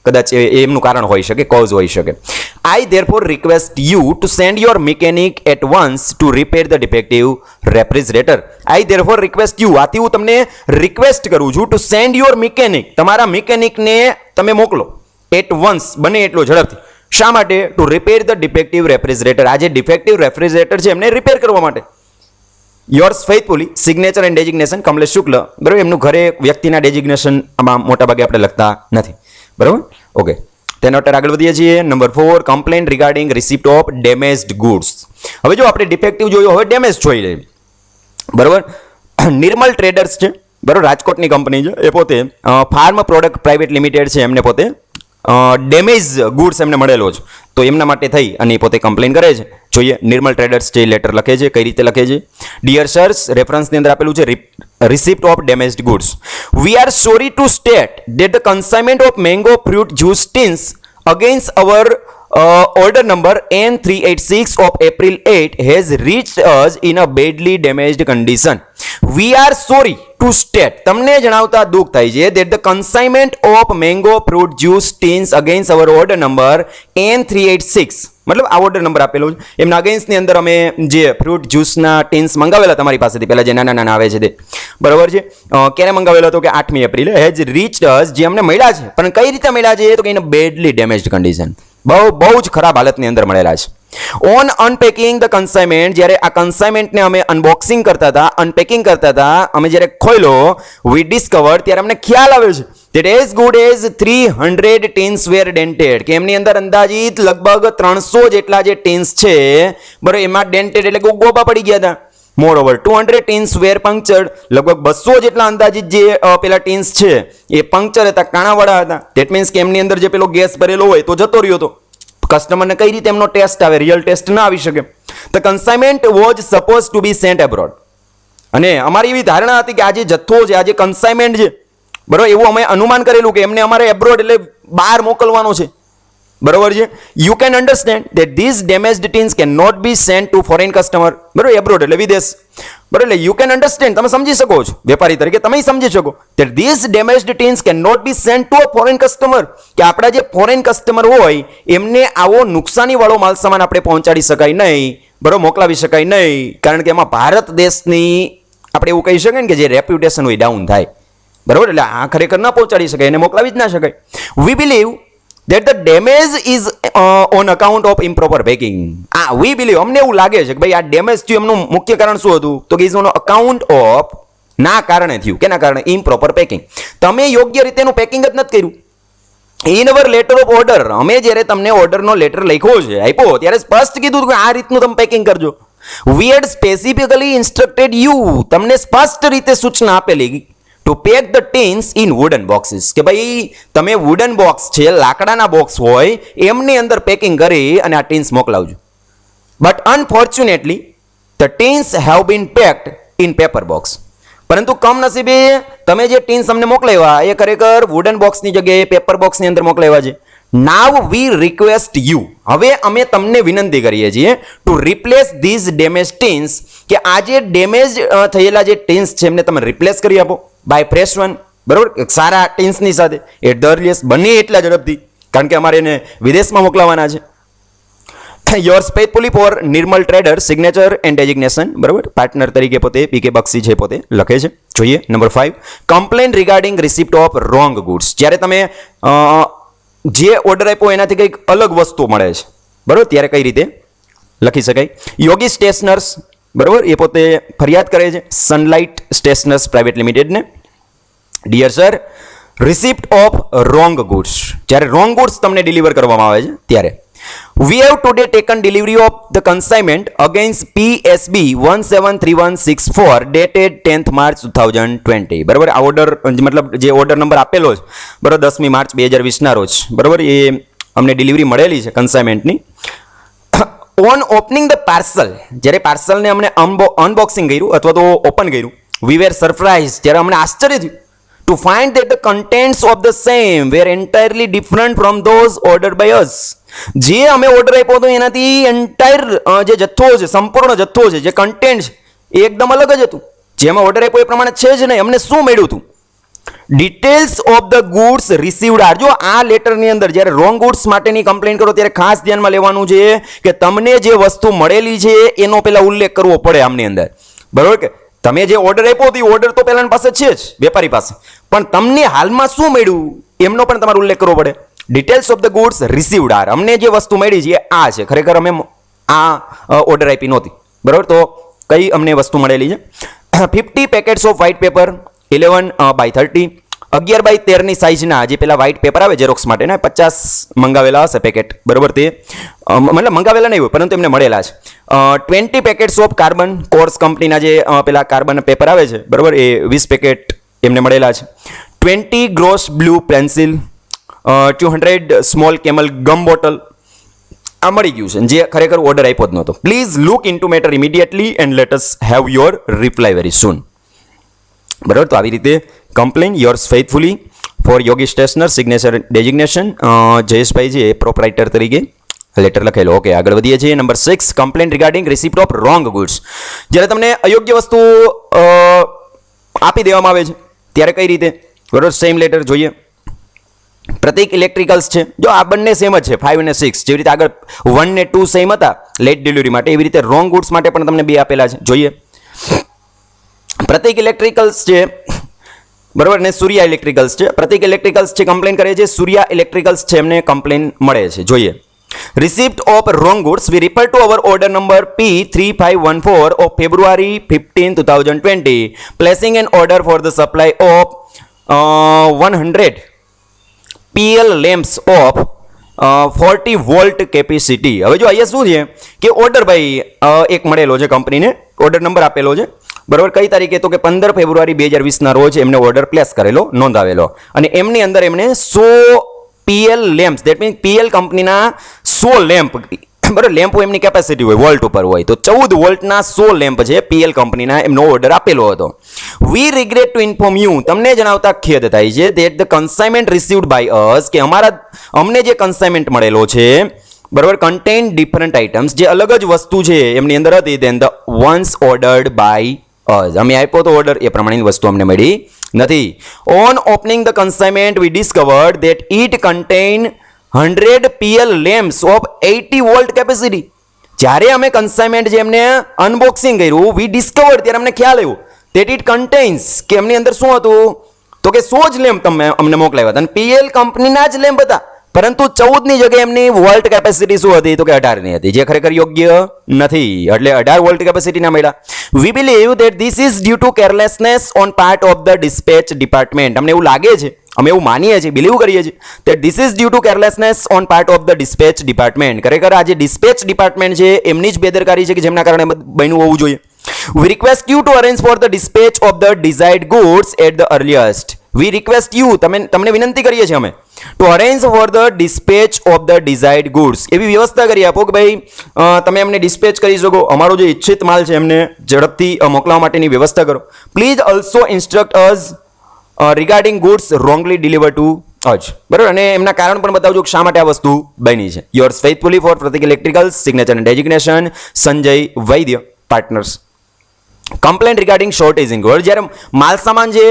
A: કદાચ એમનું કારણ હોઈ શકે, કોઝ હોઈ શકે. I therefore request you to send your mechanic at once to repair the defective refrigerator. I therefore request you, આથી હું તમને રિક્વેસ્ટ કરું છું, to send your mechanic, તમારા મિકેનિકને તમે મોકલો, at once, બને એટલો ઝડપથી. શા માટે? To repair the defective refrigerator, આ જે ડિફેક્ટિવ રેફ્રિજરેટર છે એમને રિપેર કરવા માટે. Yours faithfully, signature and designation Kamlesh Shukla, બરાબર. એમનું ઘરે વ્યક્તિના ડેઝિગ્નેશન આમાં મોટાભાગે આપણે લખતા નથી, બરાબર. ઓકે, તેના માટે આગળ વધીએ છીએ. Number 4, complaint regarding receipt of damaged goods. હવે જો આપણે ડિફેક્ટિવ જોયો, હવે ડેમેજ જોઈ લઈએ, બરાબર. નિર્મલ ટ્રેડર્સ છે, બરાબર, રાજકોટની કંપની છે, એ પોતે ફાર્મ પ્રોડક્ટ પ્રાઇવેટ લિમિટેડ છે, એમને પોતે ડેમેજ ગુડ્સ એમને મળેલો છે, તો એમના માટે થઈ અને એ પોતે કમ્પ્લેન કરે છે. જોઈએ નિર્મલ ટ્રેડર્સ જે લેટર લખે છે, કઈ રીતે લખે છે. ડિયર સર્સ, રેફરન્સની અંદર આપેલું છે receipt of damaged goods. We are sorry to state that the consignment of mango fruit juice tins against our order number N386 of April 8 has reached us in a badly damaged condition. We are sorry to state, તમને જણાવતા દુઃખ થાય છે, that the consignment of mango fruit juice tins against our order number N386, મતલબ આ order number આપેલો છે એમના અગેન્સ્ટની અંદર અમે જે ફ્રૂટ જ્યુસના ટીન્સ મંગાવેલા તમારી પાસેથી, પહેલાં જે નાના નાના આવે છે તે, બરાબર છે. ક્યારે મંગાવેલો હતો કે 8મી એપ્રિલે. હેઝ રીચ્ડ અસ, જે અમને મળ્યા છે, પણ કઈ રીતે મળ્યા છે તો કે ઇન બેડલી ડેમેજ્ડ કન્ડિશન, બહુ જ ખરાબ હાલતની અંદર મળેલા છે. ઓન અનપેકિંગ ધ કન્સાઇનમેન્ટ, જ્યારે આ કન્સાઇનમેન્ટને અમે અનબોક્સિંગ કરતા હતા, અનપેકિંગ કરતા હતા, અમે જ્યારે ખોલ્યો, વી ડિસ્કવર, ત્યારે અમને ખ્યાલ આવ્યો છે that as good as 300 tins were dented, કે એમની અંદર અંદાજિત લગભગ 300 જેટલા જે ટીન્સ છે, બરાબર, એમાં ડેન્ટેડ એટલે કે ગોબા પડી ગયા હતા. મોરઓવર 200 ટીન્સ વેર પંક્ચર્ડ, લગભગ 200 જેટલા અંદાજિત જે પેલા ટીન્સ છે એ પંક્ચર હતા, કાણાવાળા હતા. ધેટ મીન્સ કે એમની અંદર જે પેલો ગેસ ભરેલો હોય તો જતો રહ્યો હતો. કસ્ટમરને કઈ રીતે એમનો ટેસ્ટ આવે, રિયલ ટેસ્ટ ના આવી શકે. The consignment was suppose to be sent abroad, અને અમારી એવી ધારણા હતી કે આ જે જથ્થો છે, આ જે કન્સાઇનમેન્ટ છે, બરાબર, એવું અમે અનુમાન કરેલું કે એમને અમારે એબ્રોડ એટલે બહાર મોકલવાનો છે, બરાબર છે. You can understand that these damaged tins cannot be sent to foreign customer, બરાબર, એબ્રોડ એટલે વિદેશ, બરાબર. એટલે યુ કેન અન્ડરસ્ટેન્ડ, તમે સમજી શકો છો, વેપારી તરીકે તમે સમજી શકો that these damaged tins cannot be sent to a foreign customer, કે આપણા જે ફોરેન કસ્ટમર હોય એમને આવો નુકસાનીવાળો માલ સામાન આપણે પહોંચાડી શકાય નહીં, બરાબર, મોકલાવી શકાય નહીં, કારણ કે એમાં ભારત દેશની આપણે એવું કહી શકીએ ને કે જે રેપ્યુટેશન હોય ડાઉન થાય, બરાબર. એટલે આ ખરેખર ના પહોંચાડી શકાય, એને મોકલાવી જ ના શકાય. વી believe that the damage is on account of improper packing. We believe, અમને એવું લાગે છે કે ભાઈ આ ડેમેજ થયું એમનું મુખ્ય કારણ શું હતું તો કે ઇઝ ઓન અકાઉન્ટ ઓફ, ના કારણે થયું, કેના કારણે? Improper packing. તમે યોગ્ય રીતે એનું પેકિંગ જ નથી કર્યું, in our letter of order, અમે જ્યારે તમને ઓર્ડરનો લેટર લખ્યો છે, આપ્યો, ત્યારે સ્પષ્ટ કીધું કે આ રીતનું તમે પેકિંગ કરજો. વી હેડ સ્પેસિફિકલી ઇન્સ્ટ્રક્ટેડ યુ, તમને સ્પષ્ટ રીતે સૂચના આપેલી to pack the tins in wooden boxes, કે ભાઈ તમે વુડન બોક્સ છે, લાકડાના બોક્સ હોય એમની અંદર પેકિંગ કરી અને આ ટીન્સ મોકલાવજો. But unfortunately the tins have been packed in paper box, પરંતુ કમનસીબે તમે જે ટીન્સ અમને મોકલાવ્યા એ ખરેખર વુડન બોક્સની જગ્યાએ પેપર બોક્સની અંદર મોકલાવ્યા છે. નાવ વી રિક્વેસ્ટ યુ, હવે અમે તમને વિનંતી કરીએ છીએ to replace these damage tins, કે આ જે ડેમેજ થયેલા જે ટીન્સ છે એમને તમે રિપ્લેસ કરી આપો બાય ફ્રેશ વન, બરોબર, સારા ટીન્સની સાથે એટ ધ અર્લીએસ્ટ, બને એટલા ઝડપથી, કારણ કે અમારે એને વિદેશમાં મોકલાવાના છે. Yours faithfully for Nirmal trader, signature and designation, બરાબર, પાર્ટનર તરીકે પોતે પીકે બક્ષી છે, પોતે લખે છે. જોઈએ number 5, complain regarding receipt of wrong goods, જ્યારે તમે જે ઓર્ડર આપ્યો એનાથી કંઈક અલગ વસ્તુ મળે છે, બરાબર, ત્યારે કઈ રીતે લખી શકાય. યોગી સ્ટેશનર્સ, બરાબર, એ પોતે ફરિયાદ કરે છે સનલાઇટ સ્ટેશનર્સ પ્રાઇવેટ લિમિટેડને. Dear sir, receipt of wrong goods, જ્યારે રોંગ ગુડ્સ તમને ડિલિવર કરવામાં આવે છે ત્યારે we have today taken delivery of the consignment against PSB 173164 dated 10th March 2020, બરાબર. આ ઓર્ડર મતલબ જે ઓર્ડર નંબર આપેલો છે, બરાબર, 10મી માર્ચ 2020 ના રોજ, બરાબર, એ અમને ડિલિવરી મળેલી છે કન્સાઇનમેન્ટની. ઓન ઓપનિંગ ધ પાર્સલ, જ્યારે પાર્સલને અમને અનબોક્સિંગ કર્યું અથવા તો ઓપન કર્યું, વી વેર સરપ્રાઇઝ, ત્યારે અમને આશ્ચર્ય થયું to find that the contents of the same were entirely different from those ordered by us. જે અમે ઓર્ડર આપ્યો હતો એનાથી એન્ટાયર જે જથ્થો છે, સંપૂર્ણ જથ્થો છે, જે કન્ટેન્ટ છે એ એકદમ અલગ જ હતું, જે અમે ઓર્ડર આપ્યો એ પ્રમાણે છે જ નહીં. અમને શું મળ્યું હતું? Details of the goods received are, જો આ લેટરની અંદર જ્યારે રોંગ ગુડ્સ માટેની કમ્પ્લેન કરો ત્યારે ખાસ ધ્યાનમાં લેવાનું છે કે તમને જે વસ્તુ મળેલી છે એનો પહેલા ઉલ્લેખ કરવો પડે આમની અંદર, બરોબર. કે તમે જે ઓર્ડર આપ્યો હતો એ ઓર્ડર તો પહેલાની પાસે છે જ, વેપારી પાસે, પણ તમને હાલમાં શું મળ્યું એમનો પણ તમારે ઉલ્લેખ કરવો પડે. Details of the goods received are, અમને જે વસ્તુ મળી છે આ છે, ખરેખર અમે આ ઓર્ડર આપી નહોતી, બરાબર. તો કઈ અમને વસ્તુ મળેલી છે? 50 પેકેટ્સ ઓફ વ્હાઇટ પેપર 11/30, 11/13ની સાઇઝના જે પેલા વ્હાઇટ પેપર આવે ઝેરોક્સ માટેના 50 મંગાવેલા હશે પેકેટ, બરાબર. તે મતલબ મંગાવેલા નહીં હોય પરંતુ એમને મળેલા છે. 20 પેકેટ્સ ઓફ કાર્બન, કોર્સ કંપનીના જે પેલા કાર્બન પેપર આવે છે, બરાબર, એ 20 પેકેટ એમને મળેલા છે. 20 gross blue pencil, 200 small camel gum bottle, આ મળી ગયું છે, જે ખરેખર ઓર્ડર આપ્યો જ નહોતો. Please look into matter immediately and let us have your reply very soon, બરાબર. તો આવી રીતે complain yours faithfully for Yogi stationer, signature designation Jayeshbhai છે પ્રોપરાઇટર તરીકે લેટર લખેલો. ઓકે, આગળ વધીએ છીએ. Number 6, complain regarding receipt of wrong goods, જ્યારે તમને અયોગ્ય વસ્તુ આપી દેવામાં આવે છે ત્યારે કઈ રીતે, બરાબર. સેમ લેટર જોઈએ. પ્રતિક ઇલેક્ટ્રિકલ્સ છે, જો આ બંને સેમ જ છે, 5 અને 6, જેવી રીતે આગળ 1 ને 2 સેમ હતા લેટ ડિલિવરી માટે, એવી રીતે રોંગ ગુડ્સ માટે પણ તમને 2 આપેલા છે. જોઈએ પ્રતિક ઇલેક્ટ્રિકલ્સ છે, બરાબર, ને સૂર્યા ઇલેક્ટ્રિકલ્સ છે. પ્રતિક ઇલેક્ટ્રિકલ્સ છે કમ્પ્લેન કરે છે, સૂર્યા ઇલેક્ટ્રિકલ્સ છે એમને કમ્પ્લેન મળે છે. જોઈએ receipt of wrong goods, we refer to our order number P3514 of February 15, 2020, placing an order for the supply of 100 PL lamps of 40 volt capacity. હવે જો અહીંયા શું છે કે ઓર્ડર ભાઈ એક મળેલો છે કંપનીને, ઓર્ડર નંબર આપેલો છે, બરાબર. કઈ તારીખે? તો કે 15 ફેબ્રુઆરી 2020 ના રોજ એમને ઓર્ડર પ્લેસ કરેલો, નોંધાવેલો, અને એમની અંદર એમને 100 PL lamps, that means PL કંપનીના 100 લેમ્પ, બરાબર, લેમ્પ એમની કેપેસિટી હોય વોલ્ટ ઉપર હોય, તો 14 વોલ્ટના 100 લેમ્પ છે PL કંપનીના, એમનો ઓર્ડર આપેલો હતો. We regret to inform you, તમને જણાવતા ખેદ થાય છે that the consignment received by us, કે અમને જે કન્સાઇનમેન્ટ મળેલો છે, બરાબર, કન્ટેન ડિફરન્ટ આઇટમ્સ, જે અલગ જ વસ્તુ છે એમની અંદર હતી, then the ones ordered by us, અમે આપ્યો તો ઓર્ડર એ પ્રમાણેની વસ્તુ અમને મળી નથી. On opening the consignment we discovered that it contain 100 PL lamps of 80 volt capacity. જ્યારે અમે કન્સાઇનમેન્ટ જે એમને અનબોક્સિંગ કર્યું, વી ડિસ્કવર્ડ, ત્યારે અમને ખ્યાલ આવ્યો દેટ ઇટ કન્ટેન્સ, કે એમની અંદર શું હતું તો કે 100 જ લેમ્પ તમે અમને મોકલાવ્યા હતા, અને PL કંપનીના જ લેમ્પ હતા, પરંતુ 14ની જગ્યાએ એમની વોલ્ટ કેપેસિટી શું હતી તો કે 18ની હતી, જે ખરેખર યોગ્ય નથી, એટલે 18 વોલ્ટ કેપેસિટીના મળ્યા. We believe that this is due to carelessness on part of the dispatch department. અમને એવું લાગે છે અમે એવું માનીએ છીએ, બિલીવ કરીએ છીએ that this is due to carelessness on part of the dispatch department. ખરેખર આ જે dispatch department છે એમની જ બેદરકારી છે કે જેમના કારણે બન્યું હોવું જોઈએ. We request you to arrange for the dispatch of the desired goods at the earliest. We request you, તમને વિનંતી કરીએ છીએ અમે, to arrange for the dispatch of the desired goods. એવી વ્યવસ્થા કરી આપો કે ભાઈ તમે એમને ડિસ્પેચ કરી શકો, અમારો જે ઈચ્છિત માલ છે એમને ઝડપથી મોકલવા માટેની વ્યવસ્થા કરો. Please also instruct us regarding goods wrongly deliver to us. બરાબર, અને એમના કારણ પણ બતાવજો કે શા માટે આ વસ્તુ બની છે. Yours faithfully for Pratik electricals, signature and designation Sanjay Vaidya, partners. Complaint regarding shortage in good. જ્યારે માલ સામાન છે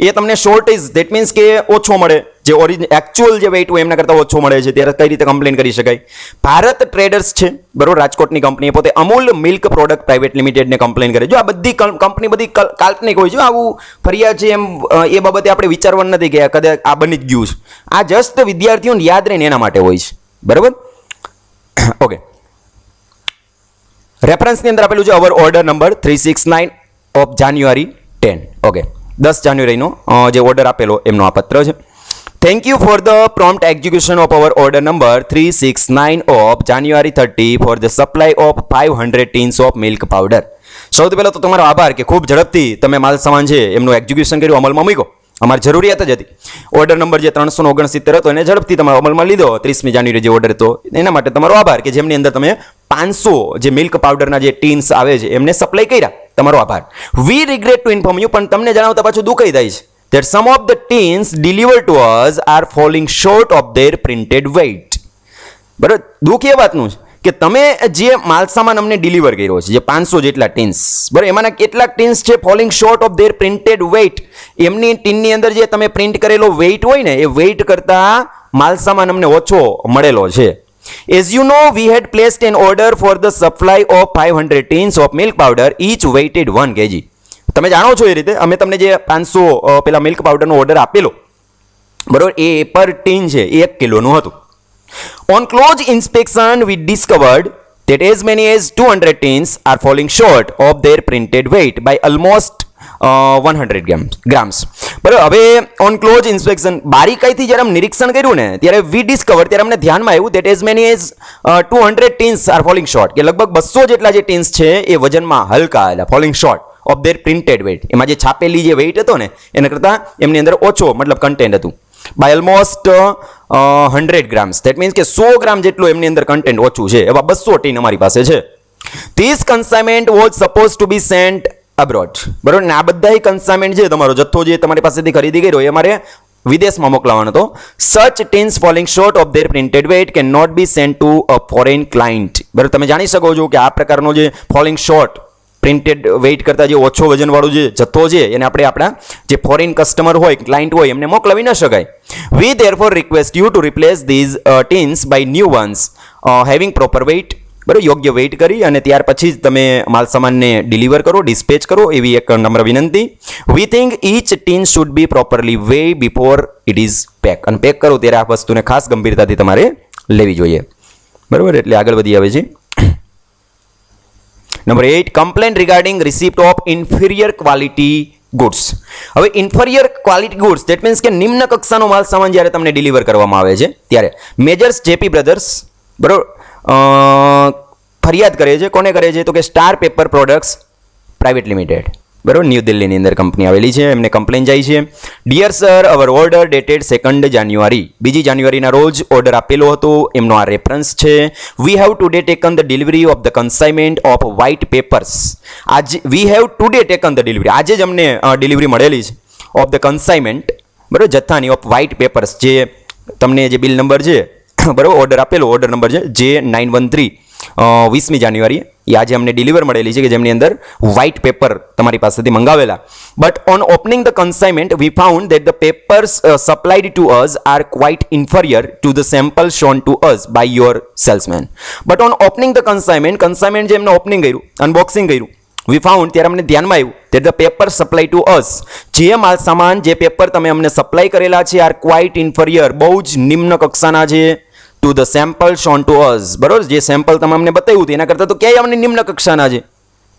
A: એ તમને શોર્ટેજ, દેટ મીન્સ કે ઓછો મળે, જે એકચ્યુઅલ જે વેઇટ હોય એમના કરતાં ઓછો મળે છે, ત્યારે કઈ રીતે કમ્પ્લેન કરી શકાય. ભારત ટ્રેડર્સ છે બરોબર, રાજકોટની કંપની, પોતે અમૂલ મિલ્ક પ્રોડક્ટ પ્રાઇવેટ લિમિટેડને કમ્પ્લેન કરે. જો આ બધી કંપની બધી કાલ્પનિક હોય છે, આવું ફરિયાદ છે એમ એ બાબતે આપણે વિચારવાનું નથી કે કદાચ આ બની જ ગયું છે. આ જસ્ટ વિદ્યાર્થીઓને યાદ રહીને એના માટે હોય છે. બરાબર, ઓકે. રેફરન્સની અંદર આપેલું છે our order number 369 of January 10. Okay, 10 જાન્યુઆરીનો જે ઓર્ડર આપેલો એમનો આ પત્ર છે. Thank you for the prompt execution of our order number 369 of January 30 for the supply of 500 tins of milk powder. સૌથી પહેલાં તો તમારો આભાર કે ખૂબ ઝડપથી તમે માલ સામાન છે એમનું એક્ઝિક્યુશન કર્યું, અમલમાં મૂક્યો. અમારી જરૂરિયાત જ હતી. ઓર્ડર નંબર જે 369 હતો એને ઝડપથી તમારો અમલમાં લીધો. 30મી જાન્યુઆરી જે ઓર્ડર હતો એના માટે તમારો આભાર કે જેમની અંદર તમે 500 જે મિલ્ક પાવડરના જે ટીન્સ આવે છે એમને સપ્લાય કર્યા. તમારો આભાર. વી રિગ્રેટ ટુ ઇન્ફોર્મ યુ, પણ તમને જણાવતા પાછું દુઃખઈ થાય છે that some of the tins delivered to us are falling short of their printed weight. બરાબર, દુઃખ એ વાતનું છે કે તમે જે માલ સામાન અમને ડિલિવર કર્યો છે, જે 500 જેટલા ટીન્સ, બરાબર, એમાંના કેટલાક ટીન્સ છે falling short of their printed weight. એમની ટીનની અંદર જે તમે પ્રિન્ટ કરેલો વેઇટ હોય ને એ વેઇટ કરતાં માલ સામાન અમને ઓછો મળેલો છે. As you know, we had placed an order for the supply of 500 tins of milk powder, each weighted 1 kg. તમે જાણો છો એ રીતે અમે તમને જે 500 પેલા મિલ્ક પાવડરનો ઓર્ડર આપેલો, બરાબર, એ પર ટીન છે એ 1 કિલોનું હતું. On close inspection, we discovered that as many as 200 tins are falling short of their printed weight by almost 100 grams. બરાબર, હવે ઓન ક્લોઝ ઇન્સ્પેક્શન, બારીકાઈથી જ્યારે નિરીક્ષણ કર્યું ને ત્યારે વી ડિસ્કવર, ત્યારે અમને ધ્યાનમાં આવ્યું that as many as 200 tins are falling short, કે લગભગ 200 જેટલા જે ટીન્સ છે એ વજનમાં હલકા હતા, falling short of their printed weight. એમાં જે છાપેલી જે વેઇટ હતો ને એના કરતાં એમની અંદર ઓછો મતલબ કન્ટેન્ટ હતું. By almost 100 grams, that means કે 100 ગ્રામ જેટલું એમની અંદર કન્ટેન્ટ ઓછું છે. એવા 200 ટીન અમારી પાસે છે. This consignment was suppose to be sent abroad. બરાબર, ને આ બધા કન્સાઇનમેન્ટ છે તમારો જથ્થો જે તમારી પાસેથી ખરીદી કર્યો એ અમારે વિદેશમાં મોકલવાનો હતો. Such tins falling short of their printed weight can not be sent to a foreign client. બરાબર, તમે જાણી શકો છો કે આ પ્રકારનો જે ફોલિંગ શોર્ટ પ્રિન્ટેડ વેઇટ કરતાં જે ઓછો વજનવાળું જે જથ્થો છે એને આપણે આપણા જે ફોરેન કસ્ટમર હોય, ક્લાયન્ટ હોય એમને મોકલાવી ન શકાય. We therefore request you to replace these tins by new ones having proper weight. બરાબર, યોગ્ય વેઇટ કરી અને ત્યાર પછી જ તમે માલ સામાનને ડિલિવર કરો, ડિસ્પેચ કરો, એવી એક નમ્ર વિનંતી. We think each tin should be properly weigh before it is pack. અને પેક કરો ત્યારે આ વસ્તુને ખાસ ગંભીરતાથી તમારે લેવી જોઈએ. બરાબર, એટલે આગળ વધી આવે છે. Number 8, complain regarding receipt of inferior quality goods. હવે inferior quality goods, that means કે નિમ્ન કક્ષાનો માલ સામાન જ્યારે તમને ડિલિવર કરવામાં આવે છે ત્યારે મેજર્સ જેપી બ્રધર્સ, બરાબર, ફરિયાદ કરે છે. કોને કરે છે તો કે star paper products private limited, બરાબર, ન્યૂ દિલ્હીની અંદર કંપની આવેલી છે. એમને કમ્પ્લેન જાય છે. Dear sir, our order dated 2 જાન્યુઆરી, 2 જાન્યુઆરીના રોજ ઓર્ડર આપેલો હતો, એમનો આ રેફરન્સ છે. We have today taken the delivery of the consignment of white papers. આજે we have today taken the delivery, આજે જ અમને ડિલિવરી મળેલી છે ઓફ ધ કન્સાઇનમેન્ટ, બરાબર, જથ્થાની ઓફ વ્હાઇટ પેપર્સ. જે તમને જે બિલ નંબર છે, બરાબર, ઓર્ડર આપેલો ઓર્ડર નંબર છે J913 20મી જાન્યુઆરી, એ આજે અમને ડિલિવર મળેલી છે કે જેમની અંદર વ્હાઇટ પેપર તમારી પાસેથી મંગાવેલા. But on opening the consignment we found that the papers supplied to us are quite inferior to the sample shown to us by your salesman. But on opening the consignment જે એમને opening કર્યું, unboxing કર્યું, વી found, ત્યારે અમને ધ્યાનમાં આવ્યું that the paper supply to us, જે માલ સામાન જે પેપર તમે અમને સપ્લાય કરેલા છે આર ક્વાઇટ ઇન્ફરિયર, બહુ જ નિમ્ન કક્ષાના છે, two the sample shown to અસ. બરોબર, જે સેમ્પલ તમે અમને બતાવ્યું હતું એના કરતાં તો ક્યાંય અમને નિમ્ન કક્ષાના છે.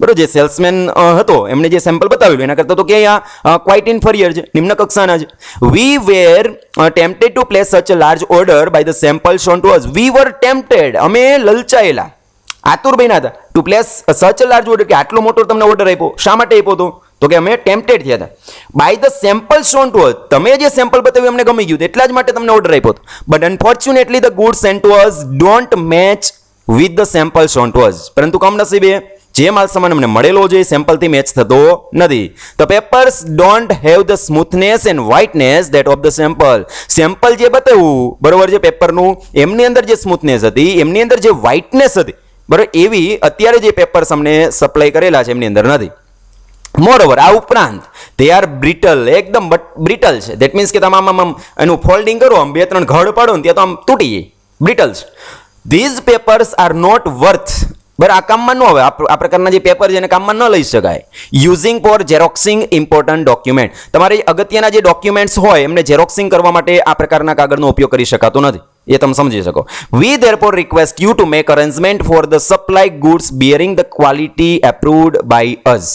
A: બરોબર, જે સેલ્સમેન હતો એમને જે સેમ્પલ બતાવેલું એના કરતાં તો કે અહીંયા ક્વાઇટ ઇન્ફરિયર છે, નિમ્ન કક્ષાના છે. વી વેર ટેમ્પટેડ to place such a large order by the sample shown to us. We were tempted, અમે લલચાયેલા, આતુર બન્યા હતા, two place such a large order, કે આટલો મોટો તમને ઓર્ડર આપ્યો. શા માટે આપ્યો હતો? તો કે અમે ટેમ્પટેડ થયા હતા. By the sample shown to us, તમે જે સેમ્પલ બતાવ્યું અમને ગમી ગયું એટલા જ માટે તમને ઓર્ડર આપ્યો હતો. But unfortunately the goods sent to us don't match with the sample shown to us. પરંતુ કમનસીબે જે માલ સામાન અમને મળેલો છે સેમ્પલથી મેચ થતો નથી. The papers don't have the smoothness and whiteness that of the sample. Sample જે બતાવ્યું બરોબર છે પેપરનું, એમની અંદર જે સ્મૂથનેસ હતી, એમની અંદર જે વ્હાઇટનેસ હતી બરોબર, એવી અત્યારે જે પેપર્સ અમને સપ્લાય કરેલા છે એમની અંદર નથી. મોરઓવર, આ ઉપરાંત દે આર બ્રિટલ, એકદમ બ્રિટલ છે. દેટ મીન્સ કે તમે આમ એનું ફોલ્ડિંગ કરો, આમ 2-3 ઘડ પાડો ને ત્યાં તો આમ તૂટી જાય, બ્રિટલ છે. These papers are not worth, બરાબર, આ કામમાં ન આવે. આ પ્રકારના જે પેપર છે એને કામમાં ન લઈ શકાય. યુઝિંગ ફોર ઝેરોક્સિંગ ઇમ્પોર્ટન્ટ ડોક્યુમેન્ટ, તમારે અગત્યના જે ડોક્યુમેન્ટ્સ હોય એમને ઝેરોક્સિંગ કરવા માટે આ પ્રકારના કાગળનો ઉપયોગ કરી શકાતો નથી, એ તમે સમજી શકો. We therefore request you to make arrangement for the supply goods bearing the quality approved by us.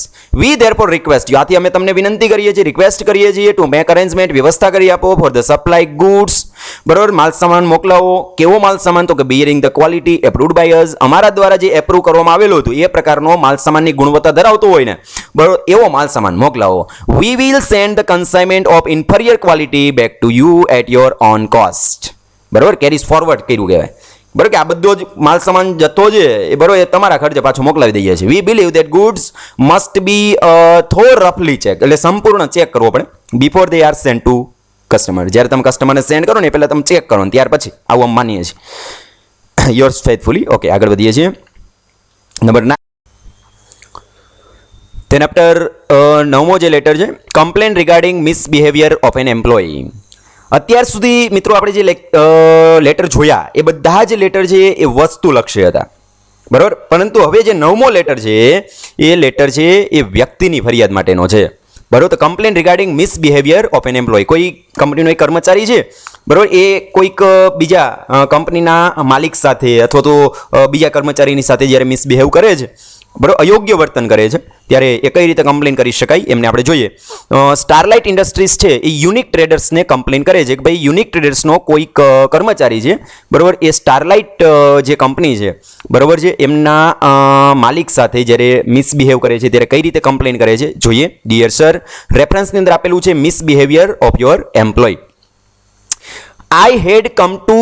A: We therefore request, આથી અમે તમને વિનંતી કરીએ છીએ, રિક્વેસ્ટ કરીએ છીએ ટુ મેક અરેન્જમેન્ટ, વ્યવસ્થા કરી આપો ફોર ધ સપ્લાય ગુડ્સ, બરોબર, માલ સામાન મોકલાવો. કેવો માલ સામાન? તો કે bearing the quality approved by us, અમારા દ્વારા જે એપ્રુવ કરવામાં આવેલું હતું એ પ્રકારનો માલ સામાનની ગુણવત્તા ધરાવતો હોય ને બરોબર, એવો માલ સામાન મોકલાવો. We will send the consignment of inferior quality back to you at your own cost. બરોબર, કેરીઝ ફોરવર્ડ કર્યું કહેવાય. બરોબર, કે આ બધો જ માલ સામાન જથ્થો છે એ બરોબર એ તમારા ખર્ચે પાછો મોકલાવી દઈએ છીએ. We believe that goods must be thoroughly check, એટલે સંપૂર્ણ ચેક કરવો પડે before they are sent to customer. જ્યારે તમે કસ્ટમરને સેન્ડ કરો ને એ પહેલાં તમે ચેક કરો ને ત્યાર પછી આવું અમે માનીએ છીએ. Yours faithfully. ઓકે, આગળ વધીએ છીએ. નંબર 9, તેના આફ્ટર 9મો જે લેટર છે, complain regarding misbehaviour of an employee. અત્યાર સુધી મિત્રો આપણે જે લેટર જોયા એ બધા જ લેટર છે એ વસ્તુલક્ષી હતા બરાબર, પરંતુ હવે જે 9મો લેટર છે એ લેટર છે એ વ્યક્તિની ફરિયાદ માટેનો છે બરાબર. તો complain regarding misbehaviour of an employee, કોઈ કંપનીનો એક કર્મચારી છે બરાબર, એ કોઈક બીજા કંપનીના માલિક સાથે અથવા તો બીજા કર્મચારીની સાથે જ્યારે મિસબિહેવ કરે છે બરાબર, અયોગ્ય વર્તન કરે છે, ત્યારે એ કઈ રીતે કમ્પ્લેન કરી શકાય એમને આપણે જોઈએ. સ્ટારલાઇટ ઇન્ડસ્ટ્રીઝ છે એ યુનિક ટ્રેડર્સને કમ્પ્લેન કરે છે કે ભાઈ યુનિક ટ્રેડર્સનો કોઈક કર્મચારી છે બરાબર, એ સ્ટારલાઇટ જે કંપની છે બરાબર છે એમના માલિક સાથે જ્યારે મિસબિહેવ કરે છે ત્યારે કઈ રીતે કમ્પ્લેન કરે છે જોઈએ. ડિયર સર, રેફરન્સની અંદર આપેલું છે misbehaviour of your employee. I had come to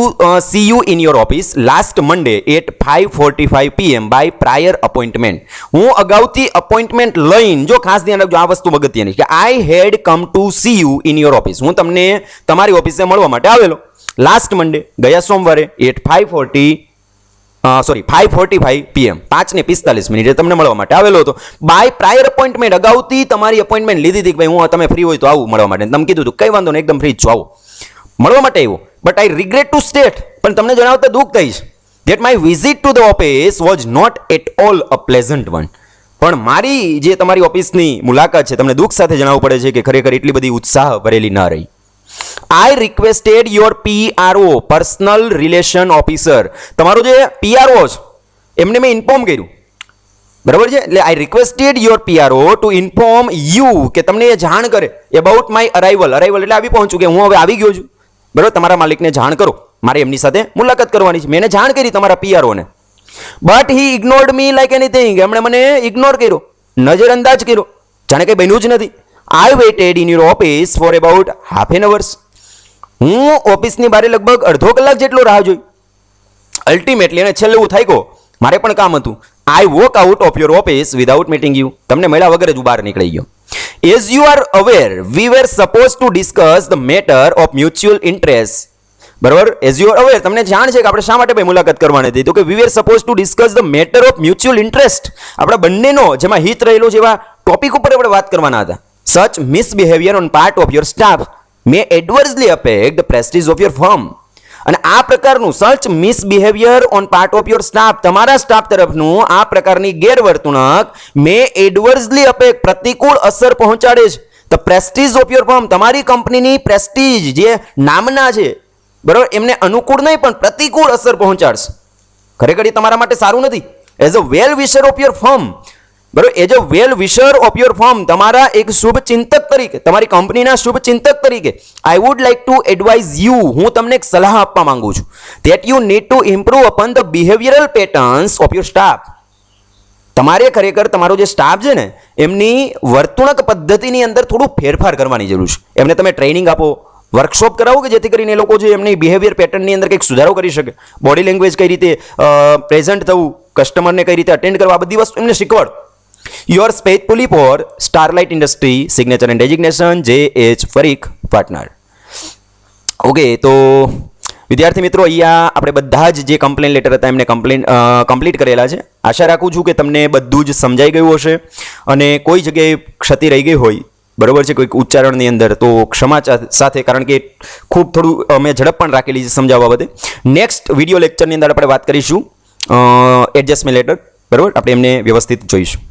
A: see you in your office last Monday at 5:45 PM by prior appointment. હું અગાઉથી અપોઇન્ટમેન્ટ લઈને, જો ખાસ ધ્યાન રાખજો આ વસ્તુ અગત્યની છે, I had come to see you in your office. હું તમને તમારી ઓફિસે મળવા માટે આવેલો લાસ્ટ મંડે, ગયા સોમવારે at 5:45 PM 5:45 તમને મળવા માટે આવેલો હતો. બાય પ્રાયર અપોઇન્ટમેન્ટ, અગાઉથી તમારી અપોઇન્ટમેન્ટ લીધી હતી કે ભાઈ હું તમે ફ્રી હોય તો આવું મળવા માટે. તમે કીધું હતું કંઈ વાંધો નહીં, એકદમ ફ્રી જ છો, આવો મળવા માટે આવ્યો. But I regret to state, પણ તમને જણાવતા દુઃખ થઈશ that my visit to the office was not at all a pleasant one. પણ મારી જે તમારી ઓફિસની મુલાકાત છે તમને દુઃખ સાથે જણાવવું પડે છે કે ખરેખર એટલી બધી ઉત્સાહ ભરેલી ન રહી. I requested your PRO, personal relation officer, તમારો જે PRO છે એમને મેં ઇન્ફોર્મ કર્યું બરાબર છે, એટલે I requested your PRO to inform you, કે તમને એ જાણ કરે એબાઉટ માય અરાઇવલ. અરાઇવલ એટલે આવી પહોંચું કે હું હવે આવી ગયો છું બરાબર, તમારા માલિકને જાણ કરો, મારે એમની સાથે મુલાકાત કરવાની છે. મેં એને જાણ કરી તમારા PRO ને, but he ignored me like anything, એમણે મને ઇગ્નોર કર્યો, નજરઅંદાજ કર્યો, જાણે કંઈ બન્યું જ નથી. I waited in your office for about half an hours. હું ઓફિસની બારે લગભગ અડધો કલાક જેટલો રાહ જોઈ. અલ્ટિમેટલી અને છેલ્લે હું થાક્યો, મારે પણ કામ હતું. I walk out of your office without meeting you, તમને મળ્યા વગર જ હું બહાર નીકળી ગયો. As you are aware, we were supposed to discuss the matter of mutual interest. બરાબર, as you are aware, તમને જાણ છે કે આપણે શા માટે ભાઈ મુલાકાત કરવાની હતી? તો કે we were supposed to discuss the matter of mutual interest. આપણા બંનેનો જેમાં હિત રહેલો છે એવા ટોપિક ઉપર આપણે વાત કરવાના હતા. Such misbehavior on part of your staff may adversely affect the prestige of your firm. અને આ પ્રકારનું such misbehaviour on part of your staff, તમારા સ્ટાફ તરફનું આ પ્રકારની ગેરવર્તણૂક મે એડવર્સલી અફેક્ટ, પ્રતિકૂળ અસર પહોંચાડે છે the Prestige of your firm, તમારી કંપનીની પ્રેસ્ટીજ જે નામના છે બરાબર એમને અનુકૂળ નહીં પણ પ્રતિકૂળ અસર પહોંચાડશે. ખરેખર એ તમારા માટે સારું નથી. As a well wisher of your firm, બરોબર, as a well wisher of your firm, તમારા એક શુભ ચિંતક તરીકે, તમારી કંપનીના શુભ ચિંતક તરીકે, I would like to advise you, હું તમને એક સલાહ આપવા માંગુ છું, that you need to improve upon the behavioural patterns of your staff. તમારે ખરેખર તમારો જે સ્ટાફ છે ને એમની વર્તણૂક પદ્ધતિની અંદર થોડું ફેરફાર કરવાની જરૂર છે. એમને તમે ટ્રેનિંગ આપો, વર્કશોપ કરાવો કે જેથી કરીને એ લોકો જે એમની બિહેવિયર પેટર્નની અંદર કંઈક સુધારો કરી શકે, બોડી લેંગ્વેજ કઈ રીતે પ્રેઝન્ટ થવું, કસ્ટમરને કઈ રીતે અટેન્ડ કરવા, આ બધી વસ્તુ એમને શીખવાડો. Your faithfully for Starlight industry, signature and designation J.H. Parikh partner. Okay, તો વિદ્યાર્થી મિત્રો અહીંયા આપણે બધા જ જે કમ્પ્લેન લેટર હતા એમને કમ્પ્લીટ કરેલા છે. આશા રાખું છું કે તમને બધું જ સમજાઈ ગયું હશે અને કોઈ જગ્યાએ ક્ષતિ રહી ગઈ હોય, બરોબર છે, કોઈક ઉચ્ચારણની અંદર, તો ક્ષમા સાથે, કારણ કે ખૂબ થોડું અમે ઝડપ પણ રાખેલી છે સમજાવવા બાબતે. નેક્સ્ટ વિડીયો લેક્ચરની અંદર આપણે વાત કરીશું એડજસ્ટમેન્ટ લેટર, બરોબર, આપણે એમને વ્યવસ્થિત જોઈશું.